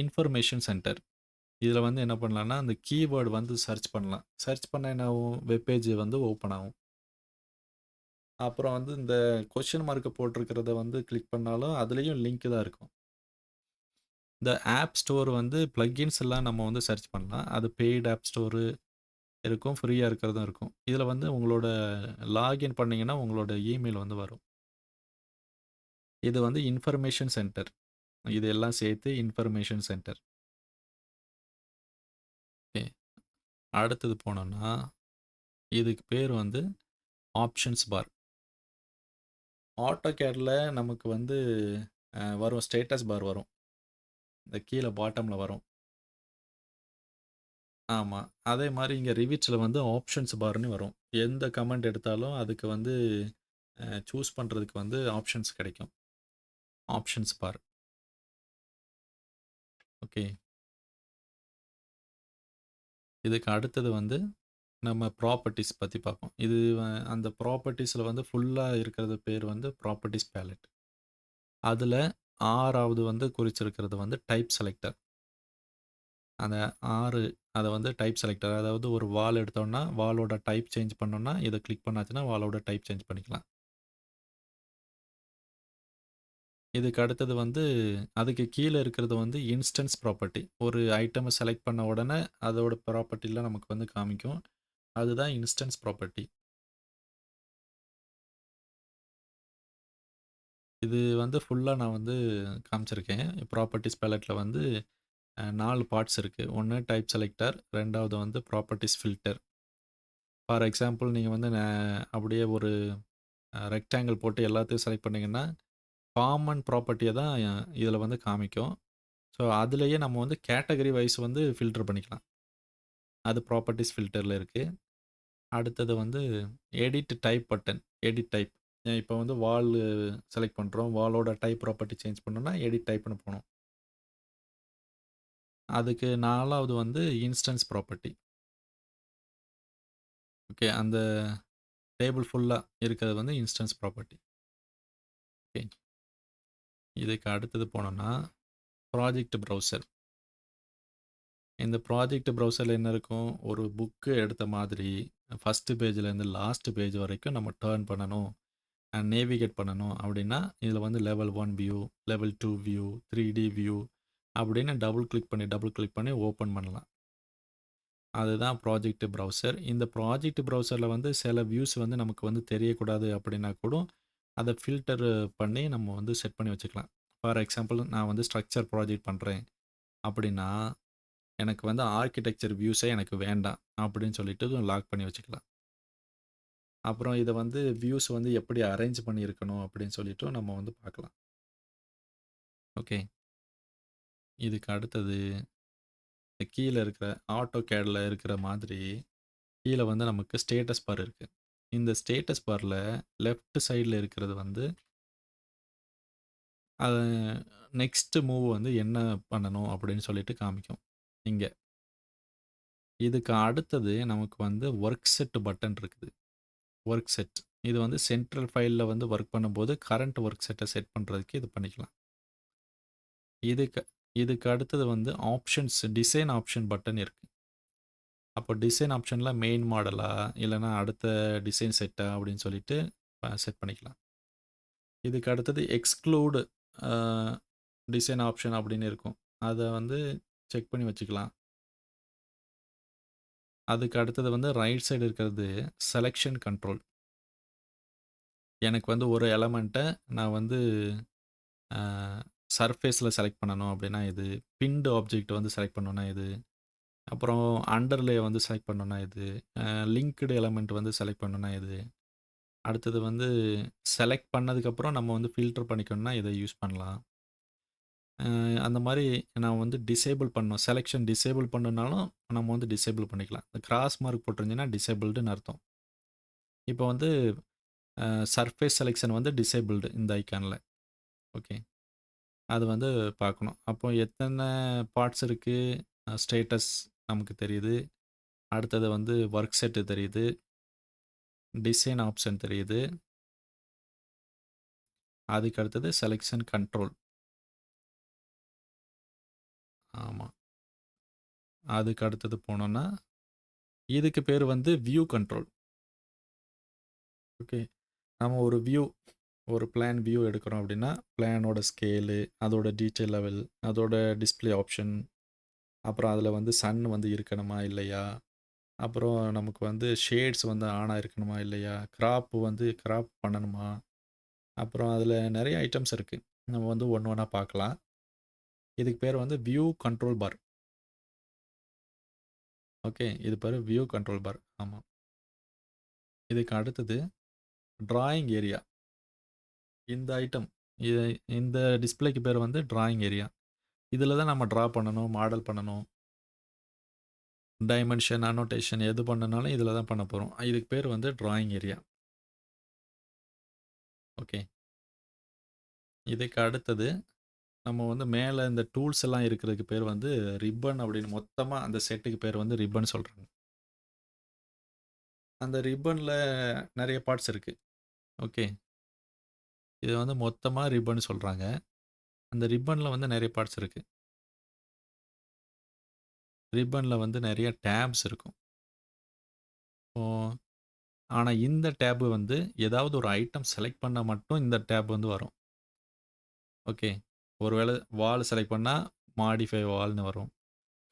இன்ஃபர்மேஷன் சென்டர். இதில் வந்து என்ன பண்ணலான்னா, அந்த கீவேர்டு வந்து சர்ச் பண்ணலாம். சர்ச் பண்ண என்ன ஆகும்? வெப்பேஜ் வந்து ஓப்பன் ஆகும். அப்புறம் வந்து இந்த கொஸ்டின் மார்க் போட்டிருக்கிறத வந்து கிளிக் பண்ணாலும் அதுலேயும் லிங்க் தான் இருக்கும். இந்த ஆப் ஸ்டோர் வந்து பிளக்கின்ஸ் எல்லாம் நம்ம வந்து சர்ச் பண்ணலாம். அது பெய்டு ஆப் ஸ்டோரு இருக்கும், ஃப்ரீயாக இருக்கிறதும் இருக்கும். இதில் வந்து உங்களோட லாகின் பண்ணிங்கன்னா உங்களோட இமெயில் வந்து வரும். இது வந்து இன்ஃபர்மேஷன் சென்டர். இது எல்லாம் சேர்த்து இன்ஃபர்மேஷன் சென்டர். ஓகே. அடுத்தது போனோம்னா, இதுக்கு பேர் வந்து ஆப்ஷன்ஸ் பார். ஆட்டோகேடில் நமக்கு வந்து வரும், ஸ்டேட்டஸ் பார் வரும். இந்த கீழே பாட்டமில் வரும். ஆமாம். அதே மாதிரி இங்கே ரிவிட்ஸில் வந்து ஆப்ஷன்ஸ் பார்னு வரும். எந்த கமெண்ட் எடுத்தாலும் அதுக்கு வந்து சூஸ் பண்ணுறதுக்கு வந்து ஆப்ஷன்ஸ் கிடைக்கும். ஆப்ஷன்ஸ் பார். ஓகே. இதுக்கு அடுத்தது வந்து நம்ம ப்ராப்பர்ட்டிஸ் பற்றி பார்ப்போம். இது அந்த ப்ராப்பர்ட்டிஸில் வந்து ஃபுல்லாக இருக்கிறது பேர் வந்து ப்ராப்பர்ட்டிஸ் பேலட். அதில் 6வது வந்து குறிச்சிருக்கிறது வந்து டைப் செலக்டர். அந்த 6 அதை வந்து டைப் செலக்டர். அதாவது ஒரு வால் எடுத்தோம்னா வாலோட டைப் சேஞ்ச் பண்ணோம்னா இதை கிளிக் பண்ணாச்சுன்னா வாலோட டைப் சேஞ்ச் பண்ணிக்கலாம். இதுக்கு அடுத்தது வந்து அதுக்கு கீழே இருக்கிறது வந்து இன்ஸ்டன்ஸ் ப்ராப்பர்ட்டி. ஒரு ஐட்டமை செலக்ட் பண்ண உடனே அதோட ப்ராப்பர்ட்டிலாம் நமக்கு வந்து காமிக்கும். அதுதான் இன்ஸ்டன்ஸ் ப்ராப்பர்ட்டி. இது வந்து ஃபுல்லாக நான் வந்து காமிச்சிருக்கேன். ப்ராப்பர்ட்டிஸ் பேலட்டில் வந்து 4 பார்ட்ஸ் இருக்குது. ஒன்று டைப் செலக்டர், 2வது வந்து ப்ராப்பர்ட்டிஸ் ஃபில்டர். ஃபார் எக்ஸாம்பிள் நீங்கள் வந்து அப்படியே ஒரு ரெக்டாங்கிள் போட்டு எல்லாத்தையும் செலக்ட் பண்ணிங்கன்னா காமன் ப்ராப்பர்ட்டியை தான் இதில் வந்து காமிக்கும். ஸோ அதுலேயே நம்ம வந்து கேட்டகரி வைஸ் வந்து ஃபில்டர் பண்ணிக்கலாம். அது ப்ராப்பர்ட்டீஸ் ஃபில்டர்ல இருக்கு. அடுத்தது வந்து edit type button. Edit type. இப்போ வந்து வால் செலக்ட் பண்றோம். வாலோட டைப் ப்ராப்பர்ட்டி சேஞ்ச் பண்ணணும்னா எடிட் டைப்ன்னு போணும். அதுக்கு 4வது வந்து இன்ஸ்டன்ஸ் ப்ராப்பர்ட்டி. ஓகே. அந்த டேபிள் ஃபுல்லா இருக்கிறது வந்து இன்ஸ்டன்ஸ் ப்ராப்பர்ட்டி. ஓகே. இதுக்கு அடுத்தது போனோம்னா, ப்ராஜெக்ட் ப்ரௌசர். இந்த ப்ராஜெக்ட் ப்ரௌசர்ல என்ன இருக்கும்? ஒரு புக்கு எடுத்த மாதிரி ஃபர்ஸ்ட் பேஜ்லேருந்து லாஸ்ட் பேஜ் வரைக்கும் நம்ம டர்ன் பண்ணணும். நேவிகேட் பண்ணணும் அப்படின்னா, இதில வந்து level 1 view, level 2 view, 3D view அப்படின்னு டபுள் கிளிக் பண்ணி ஓப்பன் பண்ணலாம். அதுதான் ப்ராஜெக்ட் ப்ரௌசர். இந்த ப்ராஜெக்ட் ப்ரௌசர்ல வந்து சில வியூஸ் வந்து நமக்கு வந்து தெரியக்கூடாது அப்படின்னா கூட, அத ஃபில்டர் பண்ணி நம்ம வந்து செட் பண்ணி வச்சுக்கலாம். ஃபார் எக்ஸாம்பிள் நான் வந்து ஸ்ட்ரக்சர் ப்ராஜெக்ட் பண்றேன் அப்படின்னா, எனக்கு வந்து ஆர்க்கிடெக்சர் வியூஸே எனக்கு வேண்டாம் அப்படின்னு சொல்லிட்டு லாக் பண்ணி வச்சுக்கலாம். அப்புறம் இத வந்து வியூஸ் வந்து எப்படி அரேஞ்ச் பண்ணியிருக்கணும் அப்படின்னு சொல்லிட்டு நம்ம வந்து பார்க்கலாம். ஓகே. இதுக்கு அடுத்தது கீழ இருக்கிற ஆட்டோகேட்ல இருக்கிற மாதிரி, கீழ வந்து நமக்கு ஸ்டேட்டஸ் பார் இருக்கு. இந்த ஸ்டேட்டஸ் பார்ல லெஃப்ட் சைட்ல இருக்கிறது வந்து, அ நெக்ஸ்ட் மூவ் வந்து என்ன பண்ணணும் அப்படின்னு சொல்லிட்டு காமிக்கும். இங்க. இதுக்கு அடுத்தது நமக்கு வந்து வொர்க் செட் பட்டன் இருக்குது. Work set. இது வந்து சென்ட்ரல் ஃபைல்ல வந்து வொர்க் பண்ணும்போது, கரண்ட் வொர்க் செட்ட செட் பண்றதுக்கு இது பண்ணிக்கலாம். இதுக்கு இதுக்கு அடுத்தது வந்து ஆப்ஷன்ஸ் டிசைன் ஆப்ஷன் பட்டன் இருக்கு. அப்போ டிசைன் ஆப்ஷன்ல மெயின் மாடலா, இல்லன்னா அடுத்த டிசைன் செட்டா அப்படின்னு சொல்லிட்டு செட் பண்ணிக்கலாம். இதுக்கு அடுத்தது எக்ஸ்க்ளூட் அ டிசைன் ஆப்ஷன் அப்படின்னு இருக்கும். அத வந்து செக் பண்ணி வச்சுக்கலாம். அதுக்கு அடுத்தது வந்து ரைட் சைடு இருக்கிறது செலக்ஷன் கண்ட்ரோல். எனக்கு வந்து ஒரு எலமெண்ட்ட நான் வந்து அ சர்ஃபேஸ்ல செலக்ட் பண்ணணும் அப்படின்னா இது. பின்ட் ஆப்ஜெக்ட் வந்து செலக்ட் பண்ணணும்னா இது. அப்புறம் அண்டர்லே வந்து செலக்ட் பண்ணணும்னா இது. லிங்க்டு எலமெண்ட் வந்து செலக்ட் பண்ணணும்னா இது. அடுத்தது வந்து செலக்ட் பண்ணதுக்கப்புறம் நம்ம வந்து ஃபில்டர் பண்ணிக்கணும்னா இத யூஸ் பண்ணலாம். அந்த மாரி நான் வந்து டிசேபிள் பண்ணணும். செலக்ஷன் டிசேபிள் பண்ணணும்னாலும் நம்ம வந்து டிசேபிள் பண்ணிக்கலாம். இந்த கிராஸ் மார்க் போட்டிருந்தீங்கன்னா டிசேபிள்டுன்னு அர்த்தம். இப்போ வந்து சர்ஃபேஸ் செலக்ஷன் வந்து டிசேபிள்டு இந்த ஐகான்ல. ஓகே. அது வந்து பார்க்கணும். அப்போ எத்தன பார்ட்ஸ் இருக்கு? ஸ்டேட்டஸ் நமக்கு தெரியுது. அடுத்தது வந்து வொர்க் செட் தெரியுது. டிசைன் ஆப்ஷன் தெரியுது. அதுக்கு அடுத்தது செலக்ஷன் கண்ட்ரோல். ஆமா. அதுக்கு அடுத்தது போனோம்னா, இதுக்கு பேரு வந்து வியூ கண்ட்ரோல். ஓகே. நம்ம ஒரு வியூ ஒரு பிளான் வியூ எடுக்கிறோம் அப்படின்னா, பிளானோட ஸ்கேலு, அதோட டீட்டெயில் லெவல், அதோட டிஸ்ப்ளே ஆப்ஷன், அப்புறம் அதில வந்து சன் வந்து இருக்கணுமா? இல்லையா? அப்புறம் நமக்கு வந்து ஷேட்ஸ் வந்து ஆனா இருக்கணுமா? இல்லையா? கிராப் வந்து கிராப் பண்ணணுமா? அப்புறம் அதில நெறைய ஐட்டம்ஸ் இருக்கு. நம்ம வந்து ஒண்ணு ஒண்ணா பார்க்கலாம். இதுக்கு பேர் வந்து வியூ கண்ட்ரோல் பார். ஓகே. இது பேரு வியூ கண்ட்ரோல் பார். ஆமா. இதுக்கு அடுத்தது டிராயிங் ஏரியா. இந்த ஐட்டம். இது இந்த டிஸ்ப்ளேக்கு பேர் வந்து டிராயிங் ஏரியா. இதில தான் நம்ம டிரா பண்ணணும், மாடல் பண்ணணும். டைமென்ஷன், அன்னோடேஷன் எது பண்ணனாலும் இதில தான் பண்ண போறோம். இதுக்கு பேர் வந்து டிராயிங் ஏரியா. ஓகே. இதுக்கு அடுத்தது நம்ம வந்து மேல இந்த டூல்ஸ் எல்லாம் இருக்கிறதுக்கு பேர் வந்து ரிப்பன் அப்படின்னு மொத்தமா அந்த செட்டுக்கு பேர் வந்து ரிப்பன் சொல்றாங்க. அந்த ரிப்பன்ல நெறைய பார்ட்ஸ் இருக்கு. ஓகே. இது வந்து மொத்தமா ரிப்பன் சொல்றாங்க. அந்த ரிப்பன்ல வந்து நெறைய பார்ட்ஸ் இருக்கு. ரிப்பன்ல வந்து நெறைய டேப்ஸ் இருக்கும். இப்போ ஆனா இந்த டேப் வந்து ஏதாவது ஒரு ஐட்டம் செலக்ட் பண்ணா மட்டும் இந்த டேப் வந்து வரும். ஓகே. ஒருவேள வால் செலக்ட் பண்ணா மாடிஃபை வால்ன்னு வரும்.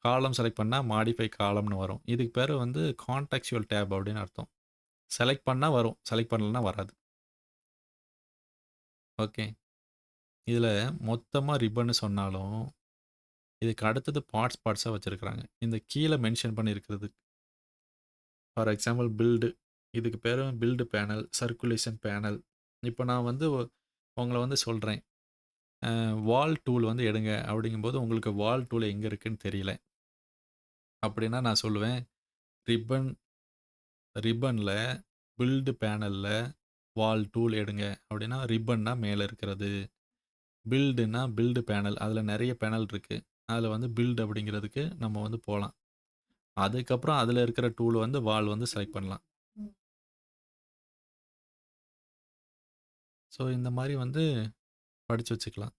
காலம் செலக்ட் பண்ணா மாடிஃபை காலம்ன்னு வரும். இதுக்கு பேரு வந்து கான்டெக்ஸ்சுவல் டேப் அப்படின்னு அர்த்தம். செலக்ட் பண்ணா வரும். செலக்ட் பண்ணலன்னா வராது. ஓகே. இதுல மொத்தமா ரிப்பன்னு சொன்னாலும், இதுக்கு அடுத்தது பார்ட்ஸா வச்சிருக்காங்க. இந்த கீழ மென்ஷன் பண்ணியிருக்கிறது. For example build. இதுக்கு பேரு பில்டு பேனல், சர்க்குலேஷன் பேனல். இப்ப நான் வந்து உங்கள வந்து சொல்றேன். வால் டூல் வந்து எடுங்க அப்படிங்கும்போது, உங்களுக்கு வால் டூல் எங்க இருக்குன்னு தெரியல. அப்படின்னா நான் சொல்லுவேன், ரிப்பன் ரிப்பன்ல பில்ட் பேனல்ல வால் டூல் எடுங்க அப்படின்னா, ரிப்பன்னா மேல இருக்கிறது. பில்டுன்னா பில்டு பேனல். அதில நெறைய பேனல் இருக்கு. அதில வந்து பில்ட் அப்படிங்கிறதுக்கு நம்ம வந்து போலாம். அதுக்கப்புறம் அதில இருக்கிற டூல் வந்து வால் வந்து செலக்ட் பண்ணலாம். ஸோ இந்த மாரி வந்து படிச்சு வச்சுக்கலாம்.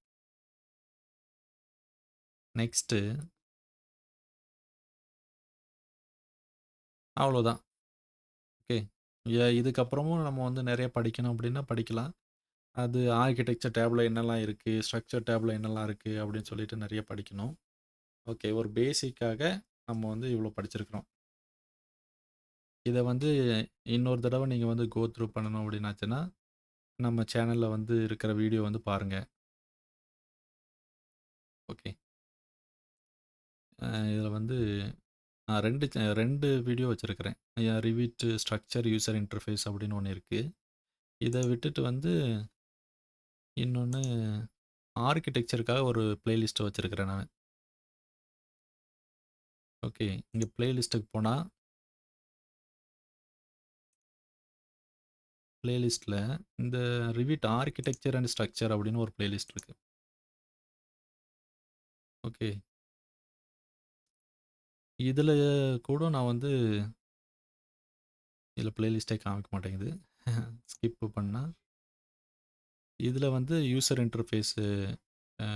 நெக்ஸ்ட்டு அவ்வளோதான். ஓகே. இதுக்கப்புறமும் நம்ம வந்து நெறைய படிக்கணும் அப்படின்னா படிக்கலாம். அது ஆர்க்கிடெக்சர் டேப்ல என்னலாம் இருக்கு, ஸ்ட்ரக்சர் டேப்ல என்னலாம் இருக்கு அப்படின்னு சொல்லிட்டு நெறைய படிக்கணும். ஓகே. ஒரு பேசிக்காக நம்ம வந்து இவ்வளோ படிச்சிருக்கிறோம். இத வந்து இன்னொரு தடவ நீங்க வந்து கோ த்ரூ பண்ணணும் அப்படின்னாச்சுன்னா, நம்ம சேனல்ல வந்து இருக்கிற வீடியோ வந்து பாருங்க. ஓகே. இதில வந்து நான் 2 வீடியோ வச்சிருக்கிறேன். ரிவிட் ஸ்ட்ரக்சர் யூசர் இன்டர்ஃபேஸ் அப்படின்னு ஒண்ணு இருக்கு. இத விட்டுட்டு வந்து இன்னொன்னு ஆர்க்கிடெக்சருக்காக ஒரு பிளேலிஸ்ட் வச்சிருக்கிறேன் நானு. ஓகே. இங்க பிளேலிஸ்ட்டுக்கு போனா, பிளேலிஸ்ட்ல இந்த ரிவிட் ஆர்க்கிடெக்சர் அண்ட் ஸ்ட்ரக்சர் அப்படின்னு ஒரு பிளேலிஸ்ட் இருக்கு. ஓகே. இதில கூட நான் வந்து இதில பிளேலிஸ்ட்டே காமிக்க மாட்டேங்குது. ஸ்கிப் பண்ணா. இதில வந்து யூசர் இன்டர்ஃபேஸு அ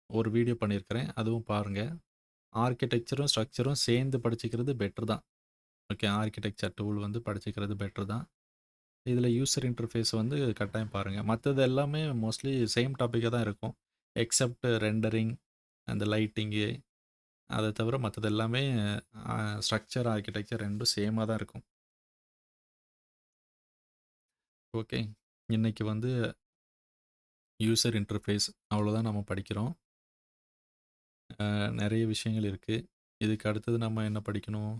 ஒரு வீடியோ பண்ணியிருக்கிறேன். அதுவும் பாருங்க. ஆர்க்கிடெக்சரும், ஸ்ட்ரக்சரும் சேர்ந்து படிச்சுக்கிறது பெட்டர் தான். ஓகே. ஆர்க்கிடெக்சர் டூல் வந்து படிச்சுக்கிறது பெட்டர் தான். இதில யூசர் இன்டர்ஃபேஸ் வந்து கட்டாயம் பாருங்க. மத்தது எல்லாமே மோஸ்ட்லி சேம் டாபிக்கா தான் இருக்கும். எக்செப்ட் ரெண்டரிங், அந்த லைட்டிங்கு அத தவிர மத்தது எல்லாமே ஸ்ட்ரக்சர், ஆர்க்கிடெக்சர் 2ம் சேமா தான் இருக்கும். ஓகே. இன்னைக்கு வந்து யூசர் இன்டர்ஃபேஸ் அவ்வளோதான் நம்ம படிக்கிறோம். நெறைய விஷயங்கள் இருக்கு. இதுக்கு அடுத்தது நம்ம என்ன படிக்கணும்?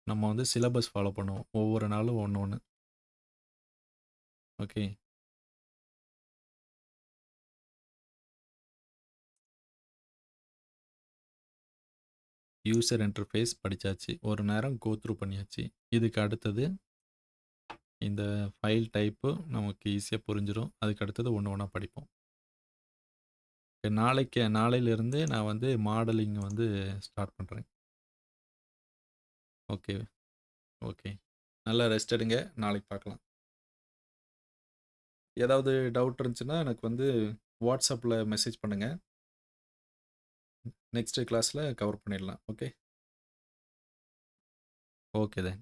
நம்ம வந்து சிலபஸ் ஃபாலோ பண்ணுவோம். ஒவ்வொரு நாளும் ஒண்ணு ஒண்ணு. ஓகே. யூசர் இன்டர்ஃபேஸ் படிச்சாச்சு. ஒரு நேரம் கோ த்ரூ பண்ணியாச்சு. இதுக்கு அடுத்தது இந்த ஃபைல் டைப்பு நமக்கு ஈஸியா புரிஞ்சிரும். அதுக்கு அடுத்தது ஒண்ணு ஒண்ணா படிப்போம். நாளையிலிருந்து நான் வந்து மாடலிங் வந்து ஸ்டார்ட் பண்றேன். Okay, okay. நல்லா ரெஸ்ட் எடுங்க. நாளைக்கு பார்க்கலாம். ஏதாவது டவுட் இருந்துச்சுன்னா எனக்கு வந்து WhatsAppல மெசேஜ் பண்ணுங்க. நெக்ஸ்ட் கிளாஸ்ல கவர் பண்ணிடலாம். ஓகே. Okay then.